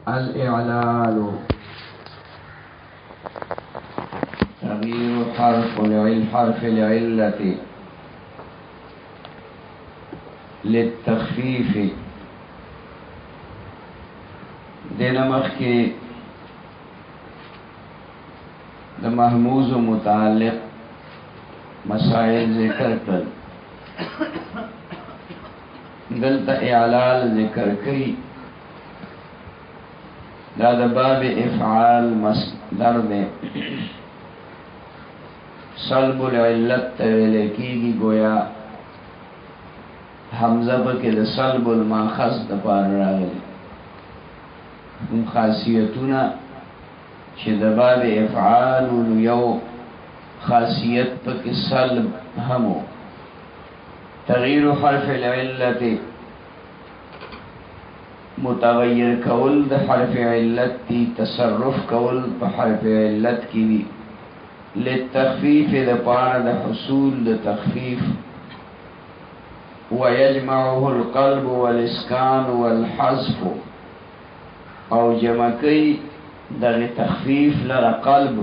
الإعلال تغيير حرف العلة للتخفيف دین مخی د محموز متعلق مسائل ذکر کر دلتا اعلال ذکر کئی دا د باب افعال مصدر دے سلب العلت تولکی کی گویا حمزہ بکی دا سلب الماخذ دا پار راگلی خاصیتونا چه دا باب افعال یو خاصیت پکی سلب همو تغییر حرف العلت متغیر کول د حرف علت تی تصرف کول په حرف علت کی دی للتخفیف د پاره د حصول د تخفیف ويجمعه القلب والاسكان والحذف او جمع کوي د تخفیف لره قلب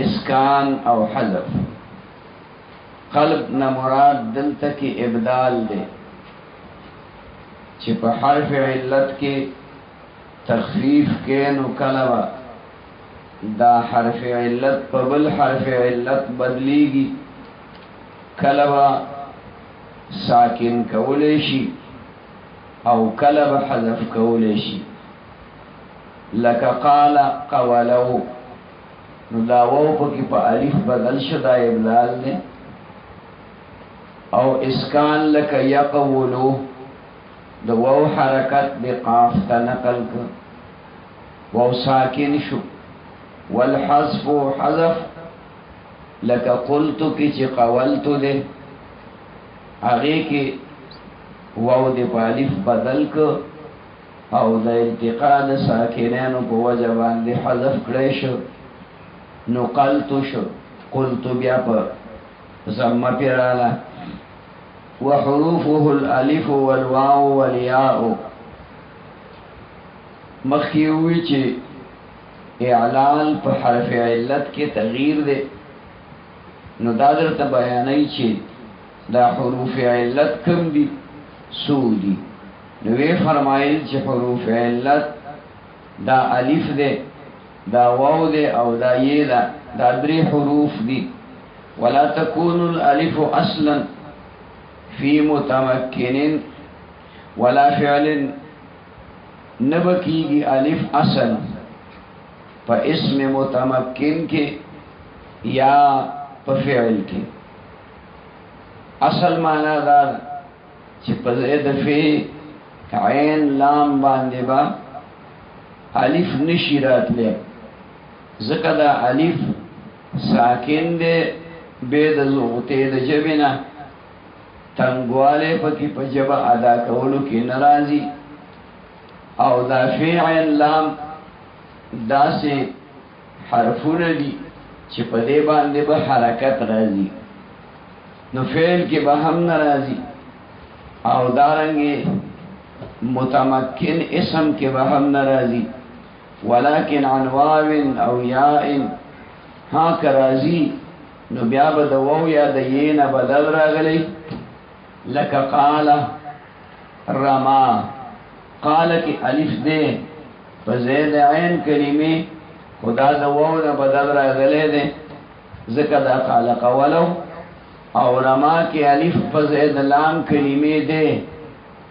اسکان او حذف قلب نه مراد دلته کې ابدال دی چې په حرف علت کې تخفیف کې نو کلمه دا حرف علت په بل حرف علت بدلیږي کلمه ساکن کولای شي او کلمه حذف کولای شي لك قال قولو نو دا واو پکې په الف بدل شو دا ابدال دی او اسکان لك يقولو د واو حرکت د قاف ته نقل ک واو ساکن شو والحذف حذف لك قلت کی چې قولت ده هغه کې واو د الف بدل ک او د التقاء د ساکنانو په وجه باندې حذف کړی شو نو قلت شو قلت بیا په ضمه پیراله وحروفه الالف والواو والياء مخیوی چې اعلال په حرف علت کې تغییر دی نو دا درته بیانای چې دا حروف علت کم دي سودی نو وی فرمایل چې حروف علت دا الف دی دا واو دی او دا یې دا درې حروف دي ولا تكون الالف اصلا فی متمکن ولا فعل نبکیگی الف اصل پا اسم متمکن کے یا پا فعل کے اصل معنی دار چی پا زید فی عین لام باندے با الف نشیرات لے ذکر دا الف ساکن دے بید زغتے دا جبنا تنگواله پکی په جبه ادا کولو کې ناراضي او دا فعل لام داسې حرفونه دي چې په دې باندې به حرکت راځي نو فعل کې به هم ناراضي او دارنګه متمکن اسم کې به هم ناراضي ولکن عن واو او یاء ها کرازي نو بیا به د واو یا د یې نه بدل راغلی لك قال رما قال کی الف دے فزید عین کلمه خدا دا واو نه بدل راغله دے ذکر دا قال قولو او رما کی الف فزید لام کلمه دے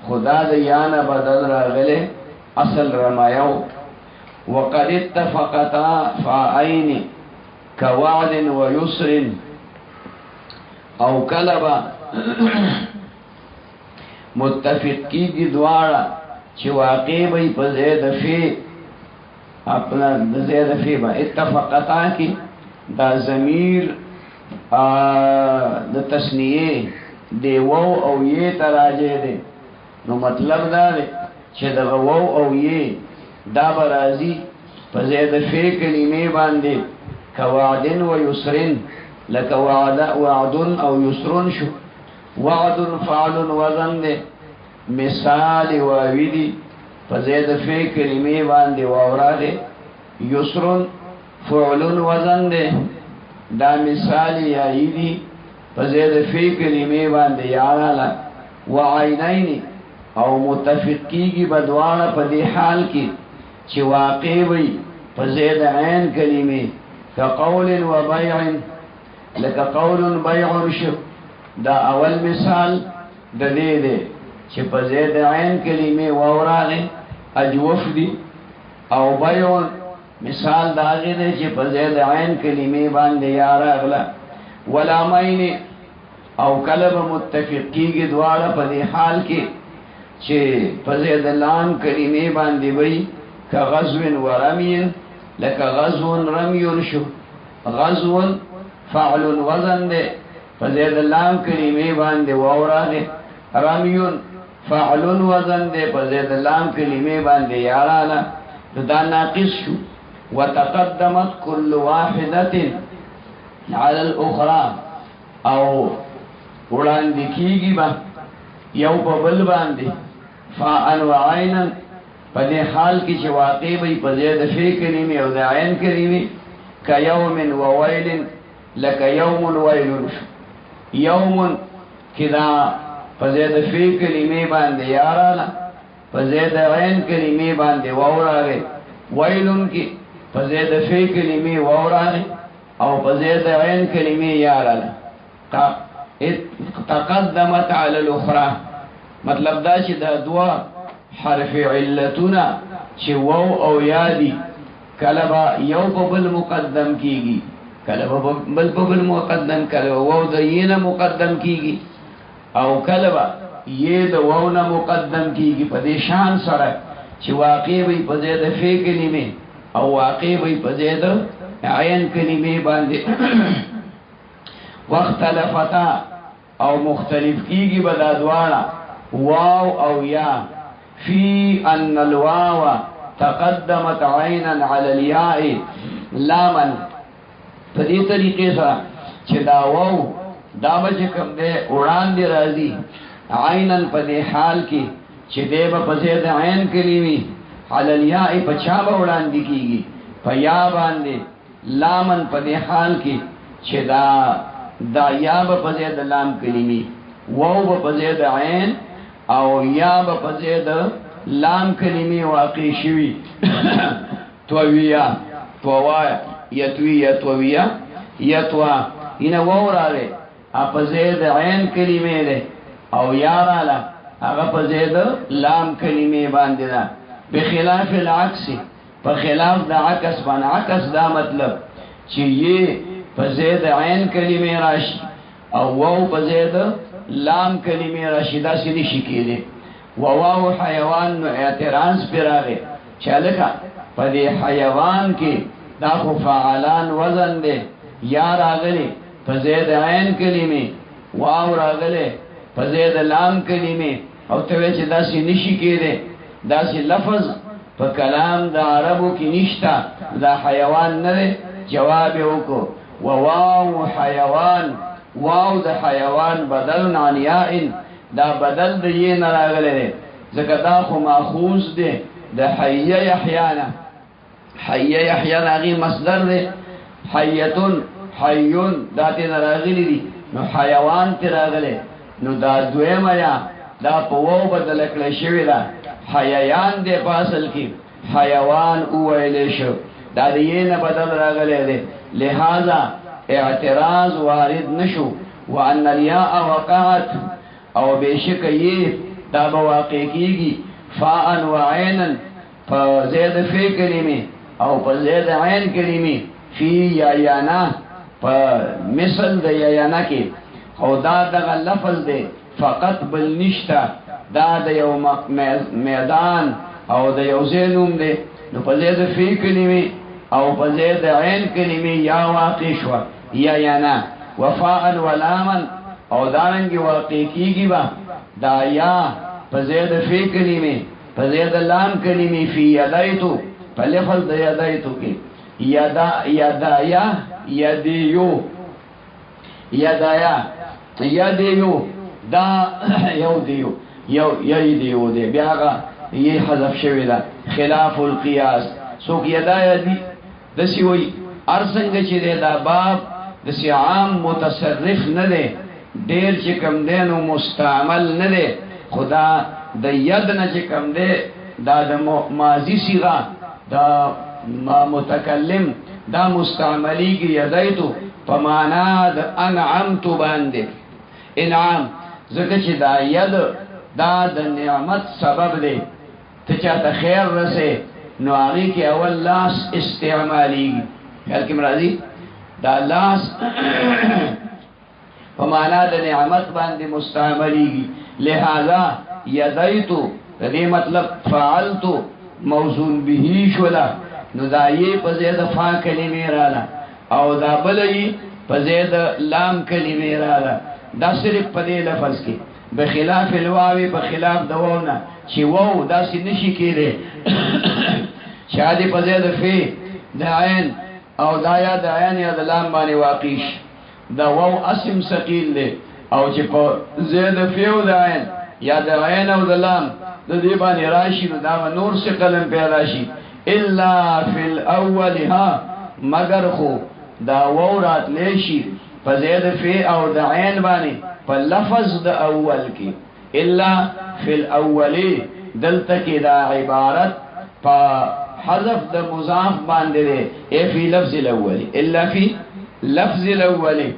خدا دا یا نه بدل راغله اصل رمایو وقد اتفقتا فاعین كوعد ويسر او کلبا متفق کی دی دوارا چی واقع بی پا زید فی اپنا زید فی با اتفقتا کی دا ضمیر دا تسنیه دی وو او یہ تراجے دے نو مطلب دا دے چی دا وو او یہ دا برازی پا زید فی کلمه باندے کوعدن و یسرن لکا وعدن او یسرن شو وعد فعل وزن دے مثال واوی دی فزید فی کلمه باندې واوراده یسرن فعلن وزن ده دا مثال یایی دی فزید فی کلمه باندې یارالا وعینین او متفقی بدوانا پا دی حال کی چی واقع وی فزید عین کلمه كقول وبيع لك قول بيع شو دا اول مثال دا دے چی پا زید عین کلمه ووراغی اجوف دی او بيع مثال دا آغی دے چی پا زید عین کلمه باندے یارا اغلا ولامین او کلب متفقی کی دوارا پا دی حال کی چی پا زید لام کلمه باندے بی کا غزو ورمین لك غزو رمي شو غزو فعل وزن ده فزيد اللام كلمه باندې وورا ده رمي فعل وزن ده فزيد اللام كلمه باندې یارالا دا ناقص شو وتقدمت كل واحدة على الأخرى او وړاندې کیږي با یو په بل باندې فاعل وعینا پدې حال کې چې واقع وي په زید فی کلمه او د عین کلمه کیوم و ویل لک یوم ویل یوم کدا په زید فی کلمه باندې یاراله په زید عین کلمه باندې ووراله ویل کی په زید فی کلمه ووراله او په زید عین کلمه یاراله تقدمت علی الاخرى مطلب دا چې دا دوا حرف علتنا چې واو او یادی کلبا یو په بل مقدم کیږي کلبا بل په بل مقدم کلبا واو د یینه مقدم کیږي او کلبا یې د واو نه مقدم کیږي په دې شان سره چې واقع وي په زید فی کلمه او واقع وي په زید عین کلمه باندې واختلفتا او مختلف کیږي بدا دواړه واو او یا في أن الواو تقدمت عينا على الياء لاما فدي طریقے سره چې دا واو دا بچ کوم دے وړاندې راځي عینا په دې حال کې چې دې په زید عین کلمې على الياء په چا وړاندې کیږي په یا باندې لامن په دې حال کې چې دا یا په زید لام کلمې واو په زید عین او یا په زید لام کلمه واقع شوی توویا تووا یتوی یتویا یتوا اینه ووراله په زید عین کلمه ده او یاراله هغه په زید لام کلمه باندې ده بخلاف العکس په خلاف د عکس باندې عکس دا مطلب چې یې په زید عین کلمه راشي او واو په زید لام کلمه راشي دا سې نشي کېږي وواو حیوان نو اعتراض پر راغی چلکا په دې حیوان کې دا خو فعلان وزن دی یا راغلی په زید عین کلمه واو راغلی په زید لام کلمه او ته چې دا سې نشي کېږي دا سې لفظ په کلام د عربو کې نشتا دا حیوان نه جواب وکړو وواو حیوان واو د حیوان بدل عن یاء دا بدل د یې نه راغلی ځکه دا خو ماخوذ دی د حیه یحیانا حیه یحیانا هغې مصدر دی حیتون حیون دا تې نه راغلی دي نو حیوان تې راغلی نو دا دویمه یا دا په واو بدله کړی شوې ده حییان دی په اصل کې حیوان وویلی شو دا د یې نه بدل راغلی دی لہذا اعتراض وارد نشو وان الیاء وقعت او بیشک یہ دا بواقع کیگی فاءن و عینا پا زید فی کلمی او پا زید عین کلمی فی یایانا پا مثل دا یایانا کی او دا دا لفظ دے فقط بالنشتا دا دا یو میدان او دا یو زیدوم دے نو پا زید فی کلمی او پا زید عین کلمی یا واقع شوا یایانا وفاءن و لامن او دارنگی واقع کیگی با دا یا پا زید فی کلمی پا زید لام کلمی فی یدائتو پا لفظ دا یدائتو کی یدایا یدیو یدایا یدیو دا یو دیو یو یدیو دی بیاغا یہ حذف شوی دا خلاف القیاس سوک یدا دی دسی وی ارسنگ چی دا باب دسی عام متصرف نده دیر چکم دینو مستعمل نده خدا دا ید نا چکم دے دا ماضی سیغا دا متکلم دا مستعملی کی یدائیتو پمانا دا انعمتو باندے انعام ذکر چی دا ید دا دا نعمت سبب دے تچاہتا خیر رسے نو آگی کی اول لاس استعمالی گی خیال کم راضی دا لاس پمانا دا نعمت باندے مستعملی گی لہذا یدائیتو دا مطلب فعلتو موزون بهی شولا نو دا یہ پزید فا کلمی رالا او دا بلئی پزید لام کلمی رالا دا صرف پدے لفظ کی بخلاف الواوی بخلاف دواونا چی وو دا سی نشی کی دے شادی پزید فی دا عین او دا یا دا عین یا دا لام بانی واقیش دا وو اسم سقیل دے او چی پزید فیو دا عین یا دا عین او دا لام دا دیبانی راشی نو دا نور سے قلم پیدا شی الا فی الاول ها مگر خو دا وورات لیشی پزید فی او دا عین بانی پا لفظ دا اول کی الا فی الاولی دلتا کی دا عبارت پا حذف دا مضاف باندے دے اے فی لفظ الاولی الا فی لفظ الاولی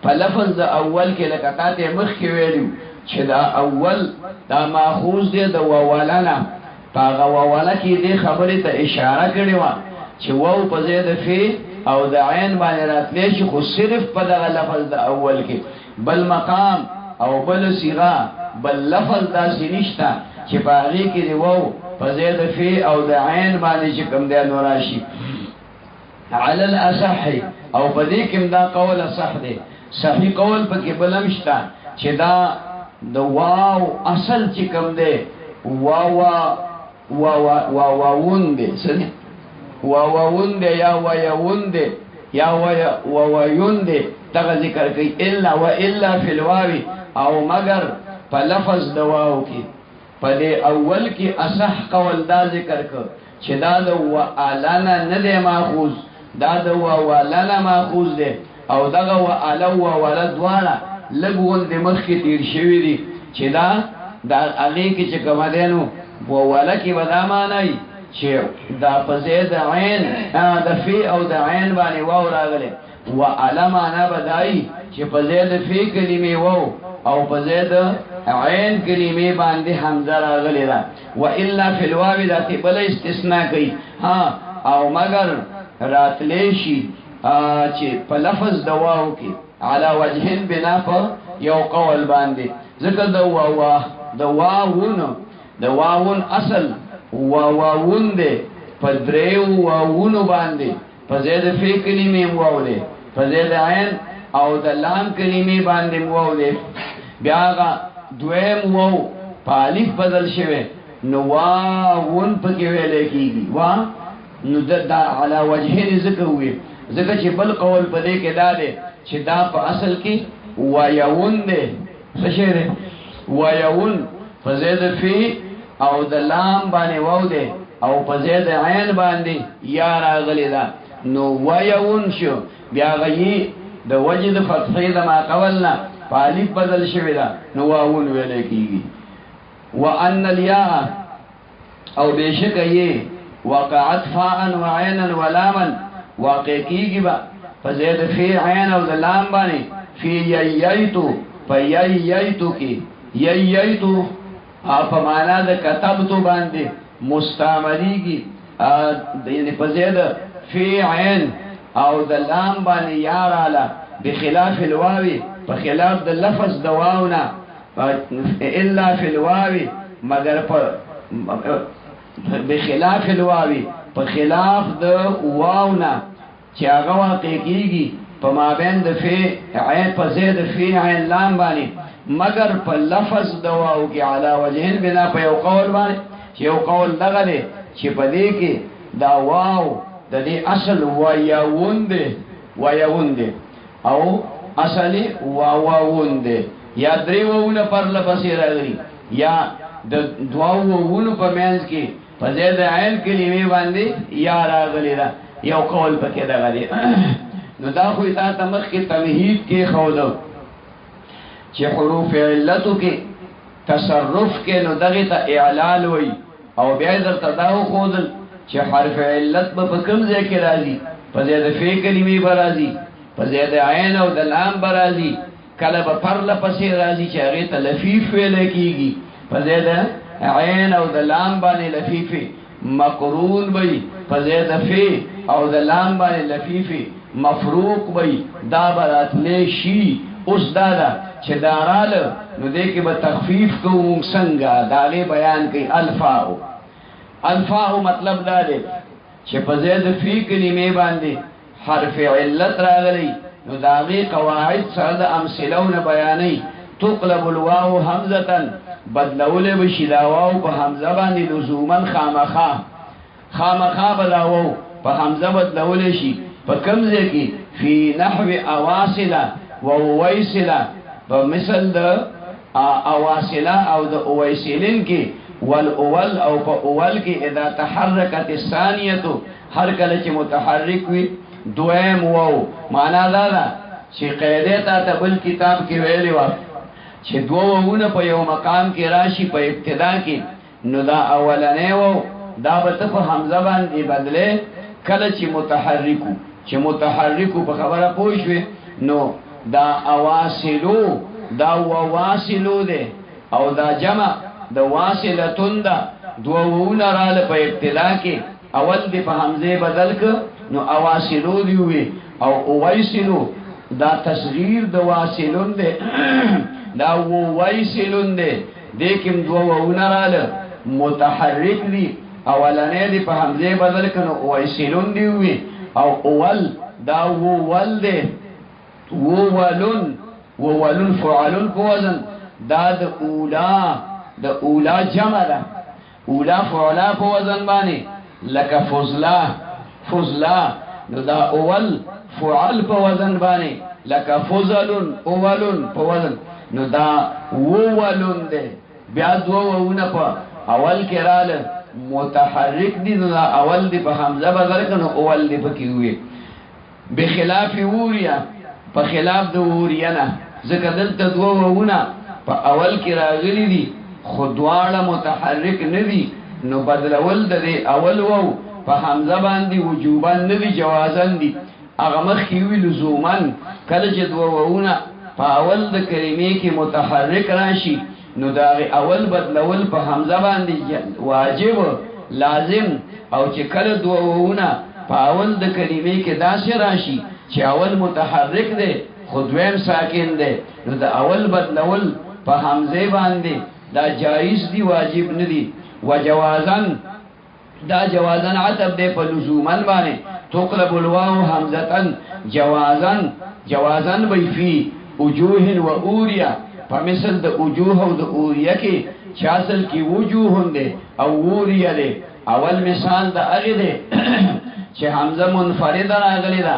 پا لفظ دا اول کی لکتات مخ کی ویلیو چھ دا اول دا ماخوذ دے دا ووالنا پا غوالا کی دے خبری تا اشارہ کردی وان چھ وو پزید فی او دا عین بانی رات لیشی خود صرف پا دا لفظ دا اول کی بل مقام او بل سیغا بل لفظ دا سینشتا چھ پاگی کی دی وو پزید فی او دا عین بانی چکم دے نوراشی علی الاسحی او پدیکم دا قول صح دے صحیح قول پا کی بلمشتا چھ دا واو اصل چکم دے واوون دے سنے واوون دے یا ویون دے یا ویون دے تغا ذکر کئی الا و الا فی الواوی او مگر پا لفظ دواو کی پا دے اول کی اصح قول دا ذکر کر چھ دا دا وعلانا ندے ماخوز دا دا وعلانا ماخوز دے او دا وعلو وولد والا لگون دے مخ کی تیر شوی دی چھ دا اغی کی چکم دینو ووالا کی بدا مانای چھ دا پزید عین دا فی او دا عین بانی واو راگلے وعلا مانا بدائی چھ پزید فی کلمی واو او پزید عین کلمی باندی حمزہ راگلے دا و الا فی الواوی دا تی بلا استثناء کئی او مگر راتلیشی چھ پا لفظ دواو کی علا وجہن بنا پا یو قول باندے ذکر دواون اصل واون دے پا دریو واونو باندے پا زید فی کلیمی مواو دے پا زید عین او دا لام کلیمی باندے مواو دے بیاغا دویم واو پا علیف بدل شوے نو واون پا کیوے لے کی گی نو دا علا وجہن ذکر ہوئے ذکر چھ بل قول پا دے کے دا دے چھ دا پا اصل کی ویون دے سشے دے ویون فزید فی او دا لام بانے واو دے او فزید عین باندے یار آغلی دا نو ویون شو بیا غیی دا وجد فتحی دا ما قولنا پالیف بدل شوی دا نو واون ویلے کی گی وان الیا او بیشک یہ وقعت فاءن وعینا ولاما واقع کی گی با فزید فی عین او دا لام بانے فی یییتو پا یییتو کی یییتو پا مانا دا کتبتو باندے مستعملی کی یعنی پزید فی عین او دا لام باندے یارالا بخلاف الواوی پا خلاف دا لفظ دواونا الا فی الواوی مگر پا بخلاف الواوی پا خلاف دا واونا چاگا واقع کی گی پا مابین دا فی عین پا زید فی عین لام بانی مگر پا لفظ دواو کی علا وجہن بنا پا یو قول بانی چی یو قول لگا دے چی پا دے کی دا واو دا دی اصل ویاون دے او اصلی واواون دے یا دری وون پر لپسی رگری یا د دواو وونو په منځ کې په ځای د عین کلمې باندې یا راغلی ده یو قول پکې دغه دی نو دا خو تا ته مخکې تمهید کې ښودو چې حروف علتو کې تصرف کې نو دغه ته اعلال وي او بیا درته دا وښودل چې حرف علت به په کوم ځای کې راځي په ځای د فی کلمې به راځي په ځای د عین او د لام به راځي کله به پرله پسې راځي چې هغې ته لفیف ویلی کېږي په ځای د عین او د لام باندې لفیف مقرون وي په ځای د فی او د لام باندې لفیف مفروق وي دا به راتلی شي اوس دا ده چې دا راله نو دې کې به تخفیف کوو موږ څنګه د هغې بیان کوي الفاء مطلب دا دی چې په ځای د فی کلمې باندې حرف علت راغلی نو د هغې قواعد سره د امثلهونه بیانوي تقلب الواو حمزه بدلولی به شي دا واو په حمزه باندې لزوما خامخا به دا واو په حمزه بدلولی شي په کوم ځای کې فی نحو اواصله و اویسله په مثل د اواصله او د اویسلین کې والاول او په اول کې اذا تحرکت الثانیه هر کله چې متحرک وي دویم واو معنا دا ده چې قاعده ته بل کتاب کې ویلي و چې دوه واوونه په یو مقام کې راشي په ابتدا کې نو دا اولنې واو دا به ته په حمزه باندې بدله کله چې متحرکو په خبره پوه شوې نو دا اواصلو دا واصلو ده او دا جمع د واصلتون ده دوه واوونه رااله په ابتدا کې اول دې په حمزه بدل ک نو اواصلو دی وي او اویسلو دا تصغیر د واصلون ده دا وایسلون ده دې کوم دوه واوونه رااله متحرک دي اولنې دې په حمزه بدل ک نو اویسلون دی وي او اول دا وول ده وولن فعلن په وزن دا د اولا جمع ده اولا فعلا په وزن باندې لکه فضلا نو دا اول فعل په وزن باندې لکه فضلن اولن په وزن نو دا وولن ده بیا دوه وونه په اول کې رااله متحرک دي نو دا اول دی په حمزه بدل کنو اول دی پکې وي بخلاف وریا په خلاف د وریا نه ځکه دلته دوه وونه په اول کې راغلي دي خو دواړه متحرک نه دي نو بدلول د اول وو په حمزه باندې وجوبا نه دي جوازا دي هغه مخکې وي لزوما کله چې دوه وونه په اول د کلمې کې متحرک راشي نو دا اول بدلول په حمزه باندې واجب لازم او چې کله دوه وونه په اول د کلمې کې داسې راشي چې اول متحرک دی خو دویم ساکن دی نو دا اول بدلول په حمزه باندې دا جایز دی واجب نه دی وجوازن دا جوازن عتب دی په لزومن باندې تقلب الواو حمزه جوازن بی فی وجوه و اوریا په مثل د وجوه او د اوریا کې چې اصل کې وجوه دی او اوریا دی اول مثال د هغه دی چې حمزه منفرد راغلی ده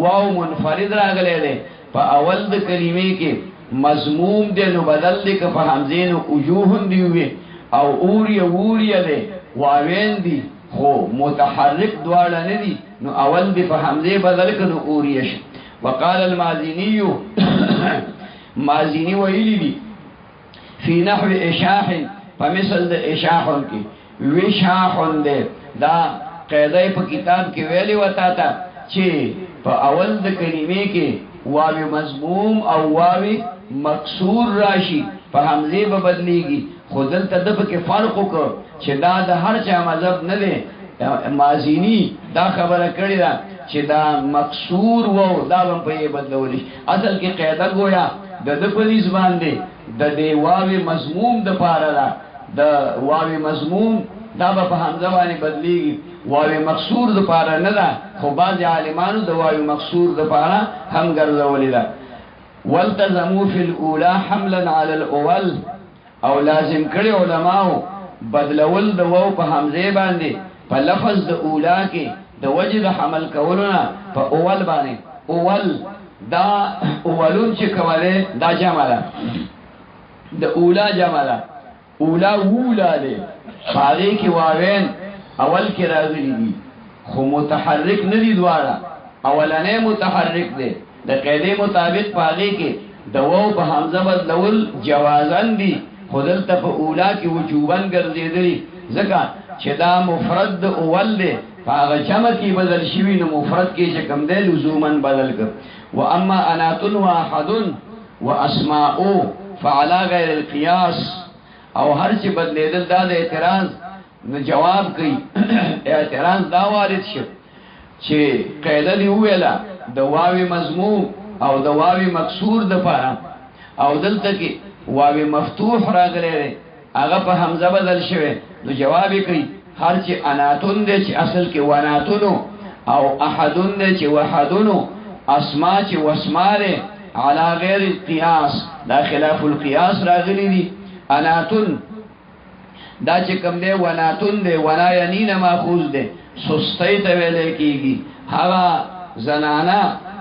واو منفرد راغلی دی په اول د کلمې کې مضموم دی نو بدل دی که په حمزه نو وجوه دی وي او اوریا دی واوین دی خو متحرک دواړه نه دي نو اول دی په حمزه بدل کنو اوریا شي وقال المازني مازني ویلی دی فی نحو اشاح فمثل د اشاح کې وشاح دی دا قاعده په کتاب کې ویلی وتا تا چې په اول د کلمې کې واو مضموم او واو مکسور راشي په حمزه به بدليږي خو دلته د په کې فرق وکړ چې دا د هر چا مذهب نه دی مازینی دا خبره کړی ده چې دا مکسور وو دا هم په یې بدلول شي اصل کې قاعده گویا د پولیس باندې د دی واو مضموم د پاره ده د واو مضموم دا په حمزه باندې بدليږي واو مکسور د پاره نه ده خو بعض عالمانو د واو مکسور د پاره هم ګرځولې ده والتزموا في الاولى حملا على الاول او لازم کړي علماو بدلول د واو په حمزه باندې په لفظ د اولا کې د وجد حمل کولونه په اول باندې اول دا اولون چې کوله دا جمع ده د اولا جمع ده اولا وولا ده پاغی کی واوین اول کی راغلی دی خو متحرک ندی دوارا اولانه متحرک ده د قیده مطابق پاغی کی دواو په حمزه بدلول جوازن دی خودلته په اولا کی وجوبن ګرځیدلی ځکه چې دا مفرد د اول دی هغه جمع کی بدل شوی نو مفرد کی چې کم دی لزوما بدل کړ و اما انات واحد واسماء فعلى غیر القياس او هر چې بدلیدل دا د اعتراض نو جواب کوي اعتراض دا وارد شو چې قاعده دی ویلا د واوی مضموم او د واوی مکسور د پاره او دلته کې واوی مفتوح راغلی هغه په حمزه بدل شوی نو جواب کوي هر چې اناتون دي چې اصل کې وناتونو او احدون دي چې وحدونو اسماء چې واسماء علی غیر القياس دا خلاف القياس راغلی دي اناتون دا چې کوم دی وناتون دی ونا ینین ماخوذ دی سستی ته ویل کیږي هغه زنانا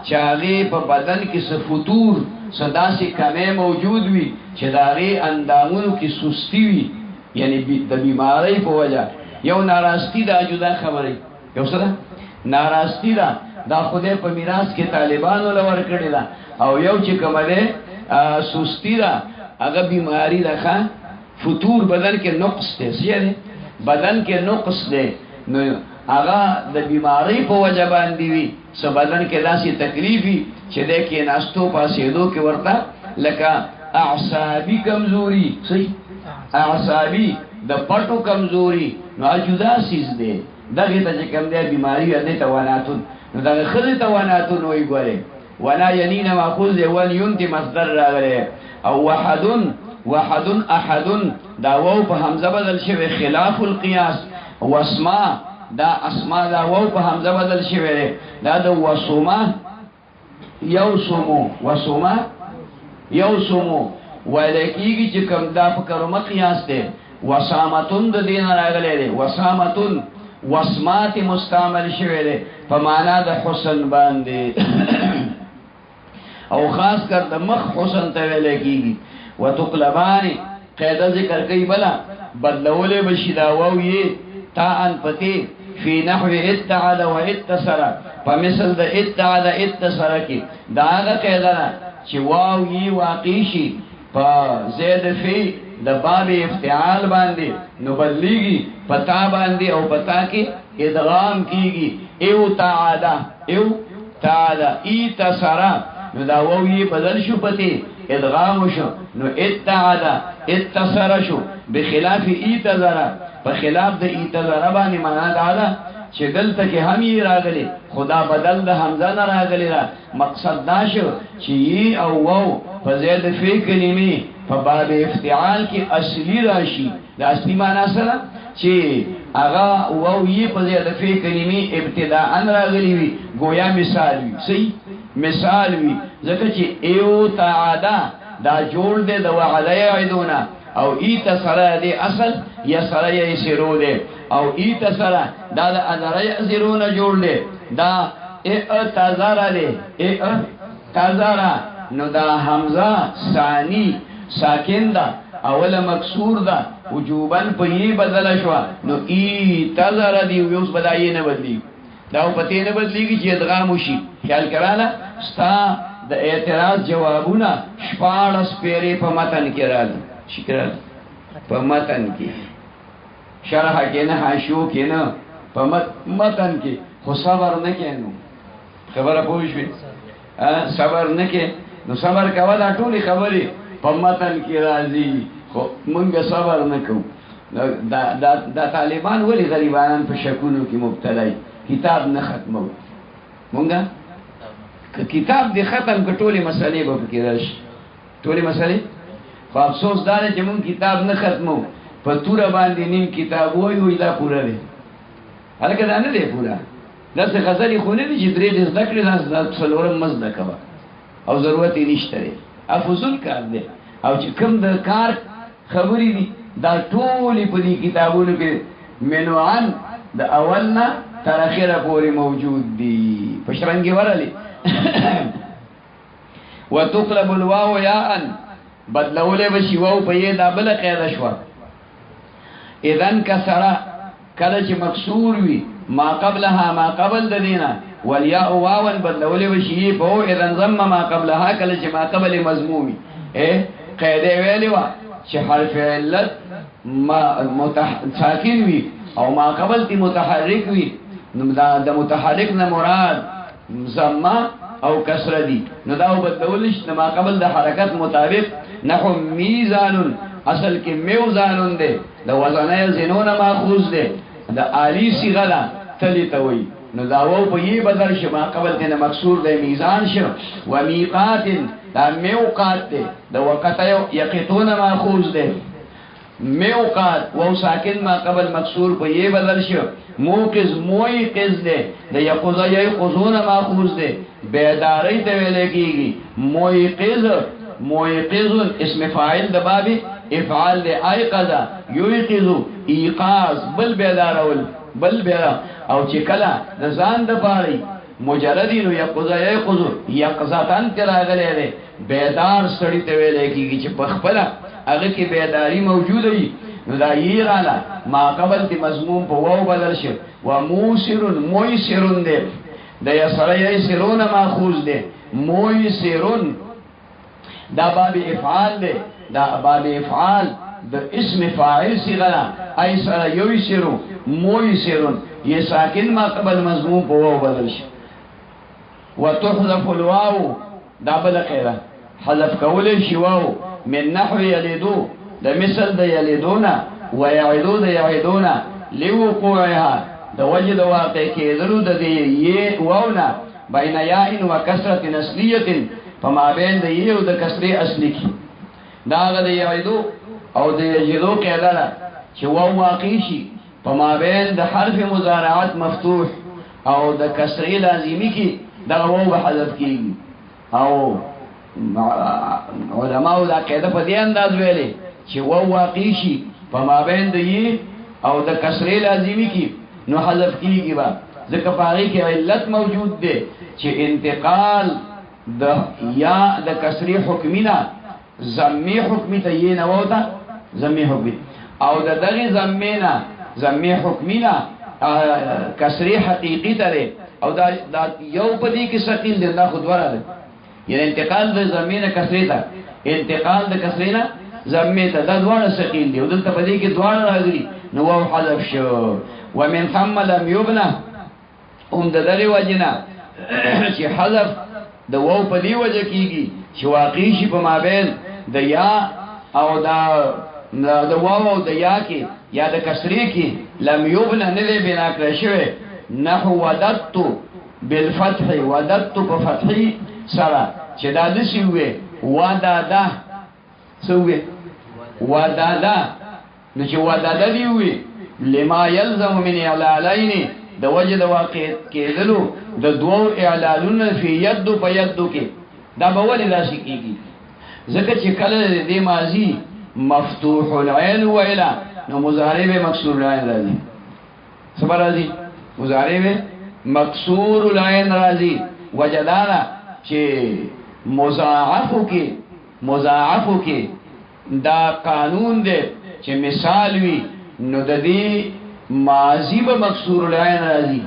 چاغي په بدن کې څه فطور صدا سي کمه موجود وي چې داغي اندامونو کې سستی وي یعنی د بیماری په وجه یو ناراستی دا جدا خبره یو څه ناراستی دا خدای په میراث کې طالبانو لور کړی دا او یو چې کومه ده سستی دا هغه بیماری ده فطور بدن کې نقص دی سیاره بدن کې نقص دی نو هغه د بیماری په وجه باندې وي سو بدن کې داسې تکلیفي چې د کې ناستو پاسېدو کې ورته لکه اعصابي کمزوري صحیح اعصابي د پټو کمزوري نو جدا سیز دی دغه ته چې کوم دی بیماری ده تواناتون نو دغه خزه تواناتون وي ګوره ولا ينين ماخوذ ول ينتي مصدر راغلی او وحد احد دا واو په حمزه بدل شوی خلاف القياس واسماء دا اسماء دا واو په حمزه بدل شوی دا د وسما یوسمو ولکیږي چې کوم دا په کرومه قیاس دی وسامتون د دین راغلی دی وسامتون واسمات مستعمل شوی دی په معنا د حسن باندې او خاص کر د مخ حسن ته ویل کیږي وتقلبان قاعده ذکر کوي بلا بدلول بشي دا واو یې تا ان پتی فی نحو اتعد و اتصل فمثل د اتعد اتصل کی دا هغه قاعده چې واو یې واقع شي په زید فی د باب افتعال باندې نو بدلیږي پتا باندې او پتا کې ادغام کیږي ایو تعد اتصل نو دا واو یې بدل شو پتی ادغام شو نو اتعد اتصل شو بخلاف ایتذر په خلاف د ایتذر باندې معنا دا چې دلته کې هم یې راغلي خدا بدل د حمزه نه راغلي را مقصد دا شو چې ی او واو په زید فی کلمې په باب افتعال کې اصلي راشي د اصلي معنا سره چې هغه واو یې په زید فی کلمې ابتداء راغلي وي گویا مثال وي صحیح مثال وی ځکه چې ایو تعادا دا جوړ دې د وعده یعدونا او ایت سره دې اصل یا سره یې سرو دې او ایت سره دا د اذر یذرون جوړ دې دا اعتذر دې اعتذر نو دا حمزه ثانی ساکن دا اول مکسور دا وجوبن په یې بدل شو نو ایتذر دې اوس بدایې نه بدلی دا پته نه بدلیږي چې ادغام وشي خیال کړاله ستا د اعتراض جوابونه شپاړس پیری په متن کې راځي شکر په متن کې شرح کې نه حاشو کې نه په متن کې خو صبر نه کینو خبره پوښوي صبر نه کې نو صبر کول ټولې خبرې په متن کې راځي خو مونږ صبر نه کوو دا طالبان ولی غریبانان په شکونو کې مبتلا کتاب نه ختمو مونږه کتاب دې ختم کټولې مسلې به فکر راشي ټولې مسلې خو افسوس دا چې مونږ کتاب نه ختمو په تور باندې نیم کتاب وای دا پوره دی هلکه دا نه دی پوره دا څه غزلې خو نه دي چې درې دې ذکر دا څلورم مزده کوا او ضرورت یې نشته افضل کار دی او چې کوم د کار خبرې دي دا ټولې په دې کتابونو کې منوعن د اولنا تر اخره پورې موجود دي پشرنګي ورلي وتقلب الواو یاء بدلولې بشي واو په یې دا بل قاعده شو اذن کسره کله چې مکسور وي ما قبلها ما قبل د دینا والياء واو بدلولې بشي په اذن ضم ما قبلها کله چې ما قبل مضمومي قاعده ویلې وا چې حرف علت ما ساکن وي او ما قبل تی متحرک وي نو دا د متحرک نه مراد ضمه او کسره دي نو دا بدلولش نه ما قبل د حرکت مطابق نحو میزان اصل کې میوزانون ده د وزنه زنون ماخوذ ده د عالی صيغه ده تلی توي نو دا وو په یی بدل شي ما قبل دینه مکسور ده میزان شو و میقات دا میوقات ده د وقت یقتون ماخوذ ده میوقات وو ساکن ما قبل مکسور په یی بدل شو موقظ موقظ ده د یقظ یقظون ماخوذ ده بیداری ته ویل کیږي موقظ موقظ اسم فاعل د باب افعال د ایقظ یوقظ ایقاظ بل بیدارول بل بیدار او چې کله د ځان د پاره مجرد نو یقظ یقظ یقظتان تراغله ده بیدار سړی ته ویل کیږي چې په خپل هغه کې بیداری موجوده وي نو دا یې رااله ما قبل دی مضمون په واو بدل شي و موسرن موسرن ده د یسره یسرون ماخوذ ده موسرن دا باب افعال ده دا باب افعال د اسم فاعل صيغه ایسر یسرو موسرن یہ ساکن ما قبل مضمون په واو بدل شي وتحذف الواو دا بل قیده حذف کول شي واو من نحو یلیدو د مثل د یلیدونا و یعیدو د یعیدونا لوقوعها د وجد واقع کېدلو د دې واونا بین یاء و کسرۃ اصلیه فما بین د یو د کسری اصلی کی دا د یعیدو او د یجدو قیده چې واو واقع شي فما بین د حرف مضارعات مفتوح او د کسری لازمی کی دا واو حذف کیږي او علماء دا قاعده په دې انداز ویلي چې واو واقع شي په مابین د ی او د کسری لازمی کی نو حذف کیږي با ځکه پاره کې علت موجود ده چې انتقال د یا د کسری حکمینا ضمی حکمی ته یې نه وته ضمی حکمی او د دغه ضمینا ضمی حکمینا کسری حقیقی ته او دا یو پدې کې ثقيل دی دا خود وراله یعنی انتقال د زمينه کسری ته انتقال د کسرینا زمینه ته دا دوه ثقيل دی دلته پدې کې دوه راغلي نو او حذف شو ومن ثم لم يبنى د دغه وجنا چې حذف د وو پدې وجه کیږي چې واقع شي په مابین د یا او د واو او د یا کې یا د کسری کې لم يبنى نه دی بنا کړی شوی نحو وددت بالفتح وددت بفتح سرا چې دا د سی وې ودادا سوې ودادا نو چې ودادا دی وې لما يلزم من اعلالين د وجد واقع کېدلو د دوو اعلالون فی ید په ید کې دا به ولې راشي کېږي ځکه چې کله د ماضی مفتوح العين وإلى نو مضارع به مکسور العين راځي صبر راځي مضارع به مکسور العين راځي وجدانا چې مضاعفو کې دا قانون دی چې مثال وي نو د دې ماضی به مکسور العين راځي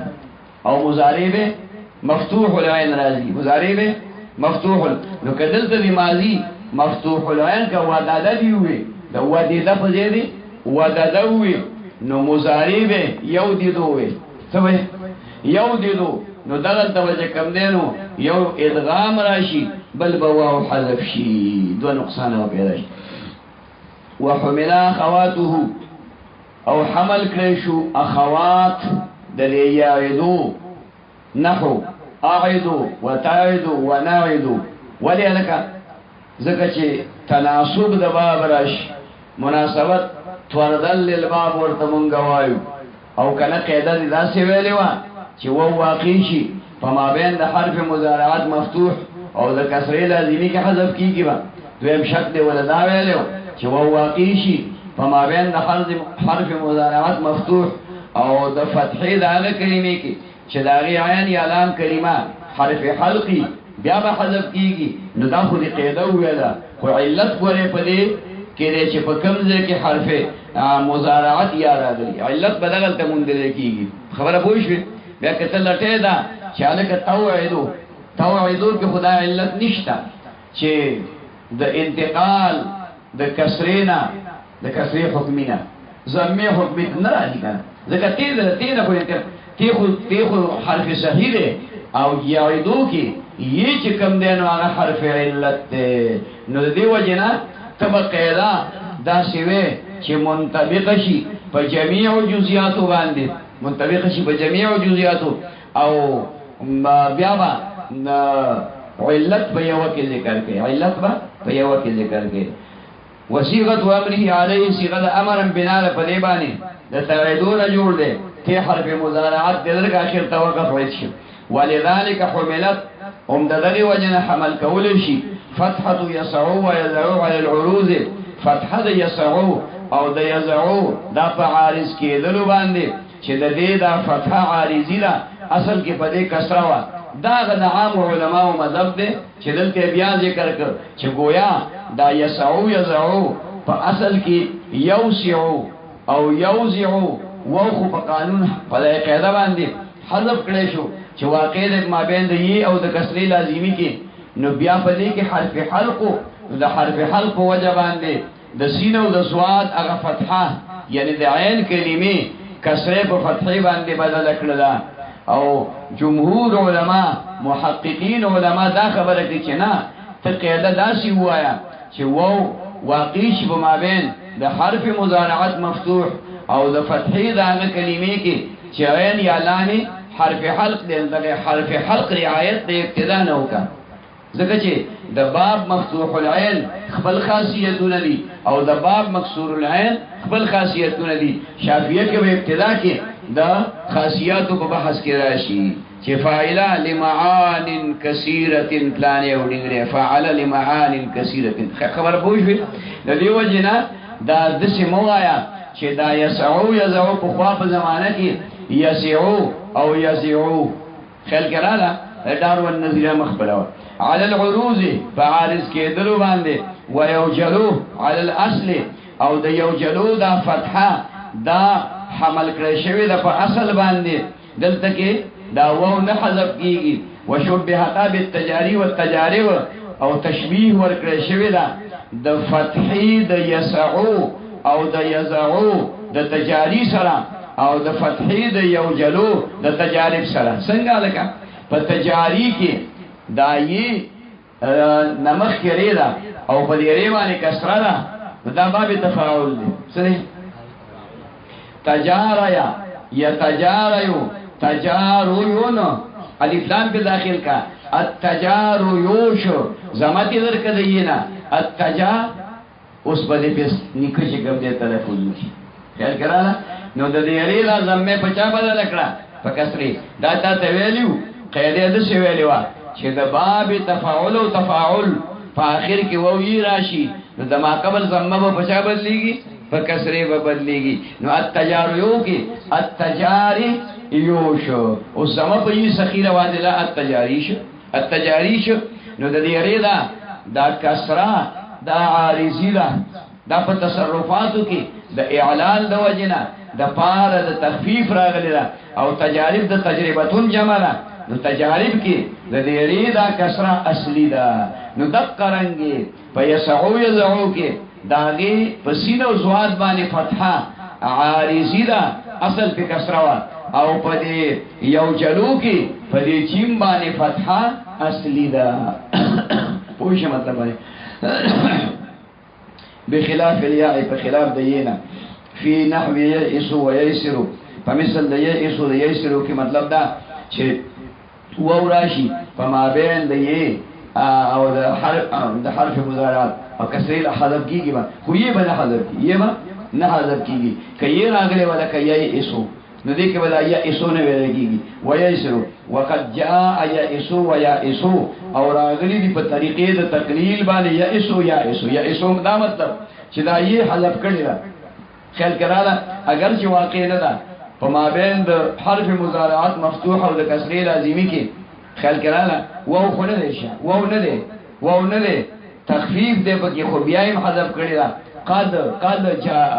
او مضارع به مفتوح العين راځي مضارع به مفتوح نو کدل د ماضی مفتوح العين کا وداده دی وي د ودیده په ځای دی وداده وي نو مضارع به یو دی دوه سمه یو دی دو نو دغه توجه کم دینو یو ادغام راشي بل بواو حذف شي دو نقصان او پیدا شي وحملا اخواته او حمل کړی شو اخوات د یعیدو نحو اعیدو وتعیدو ونعیدو ولذلك ځکه چې تناسب د باب راشي مناسبت توردل للباب ورته مونږ وایو او کله قاعده دې داسې ویلې و چې وو واقع شي په مابین د حرف مضارعات مفتوح او د کسری لازمی کې حذف کیږي با دویم شرط دی ولدا ویلو چې وو واقع شي په مابین د حرف مضارعات مفتوح او د فتحې د هغه کلمې کې چې دا غي عین یا لام کلمه حرف حلقي بیا به حذف کیږي نو دا خو دې قاعده ویله خو علت ګورې په دې کې چې په کوم ځای کې حرف مضارعت یا راغلي علت بدل ته مونږ دې کیږي خبره پوه شئ بیا کته لټه دا چې الک توعدو کې خدای علت نشتا چې د انتقال د کسرینا د کسری حکمینا زمي حکمیت نه راځي کنه ځکه تی خو حرف صحیح دی او یعیدو کې یې چې کم دی نو هغه حرف علت دی نو د دې وجنه تبه قاعده دا شوی چې منطبق شي په جميع جزئیاتو باندې منطبق شي په جميع جزئیاتو او بیا با علت په یو کې ذکر کې علت په یو کې ذکر کې وصيغه امره عليه صيغه امر بنا په دې باندې د توعدون جوړ دي کې حرف مضارعات دلته اخر توقف وایي ولذلك حملت دغه وجنه حمل کول شي فتحه يسعو ويزعو على العروض فتحه يسعو او د يزعو دا په عارض کې دلو باندې چې د دې دا فتحه عارضی ده اصل کې په دې کسره وا دا غد عام علماء مذهب دي چې دلته بیا ذکر کړ چې گویا دا يسعو يزعو په اصل کې يوسعو او يوزعو وخو په قانون په قاعده باندې حذف کړي شو چې واقع د مابین د ی او د کسری لازمی کې نو بیا په دې کې حرف حلق د حرف حلق وجه باندې د سین او د صاد هغه فتحه یعنی د عین کلمې کسره په فتحې باندې بدل کړل او جمهور علما محققین علما دا خبره کوي چې نه ته قاعده داسي وایا چې وو واقع شي په مابین د حرف مضارعت مفتوح او د فتحې د هغه کلمې کې چې عین یا لام حرف حلق دغه حرف حلق رعایت د ابتدا نه وکړه ځکه چې د باب مفتوح العين خپل خاصیتونه دي او د باب مکسور العين خپل خاصیتونه دي شافعیه کې په ابتدا کې د خاصیاتو په بحث کې راشي چې فاعل لمعان كثيره پلان یو ډیګره فاعل لمعان كثيره خبر پوښوي د دې وجنه دا د سیموایا چې دا يسعو يزعو په خوا په زمانه کې يسعو او يزعو خل کراله دار والنذير مخبره على العروض فعارض کې دلو باندې ويوجلو على الاصل او د یوجلو دا فتحه دا حمل کړی شوی د په اصل باندې دلته کې دا وو نه حذف کیږي وشبهتا بالتجاری والتجارب او تشبیه ور کړی شوی دا د فتحې د يسعو او د يزعو د تجاری سره او د فتحې د یوجلو د تجارب سره څنګه لکه په تجاری کې دایي نمخ کړي دا او په دې ری باندې کسره ده دا باب تفاعل دی صحیح تجاریا یتجاريو تجارویون الف لام په داخل کا التجارویوش زمتی درکه دینا التجا اوس باندې په نکړي چې کوم دې تلفظ وکړي خیال کړه نو د دې ری لازم مې پچا بدل کړه په کسری دا ته ویلیو قاعده د څه ویلیو چې د باب تفاعل او تفاعل په اخر کې ووی راشي نو د ما قبل زمه په پچا بدلېږي په کسری به بدلېږي نو التجاریو کې التجاری یوشو او زمه په یي سخیره واجله التجاریش نو د دې ری دا کسره دا عارضی دا په تصرفاتو کې د اعلان د وجنه د پاره د تخفیف راغلی او تجارب د تجربتون جمع نو تجارب کې د دې ری دا کسره اصلي ده نو دقرنګي په يسعو يزعو کې داغي په سین او زواد باندې فتحه عارضی ده اصل په کسره او په دې یوجلو کې په دې جیم باندې فتحه اصلي ده پوښ مطلب دی بخلاف الياء بخلاف دينا في نحو يئس وييسر فمثل يئس وييسر کی مطلب دا چې وو راشي فما بين دي او د حرف مضارعات او کسری حذف کیږي خو یې به حذف کیږي یې به نه حذف کیږي کای راغله ولا کای يئس نو دې کې ولا يئس نه ویل کیږي وييسر وقد جاء يئس ويئس او راغلي دي په طریقې د تقلیل باندې يئس دا مطلب چې دا یې حذف کړی دا خیال کړه اگر چې واقع نه ده په مابین د حرف مضارعات مفتوح او د کسری لازمی کې خیال کړه وو خو نه دی وو نه دی تخفیف دې پکې خو بیا یې حذف کړی دا قد جاء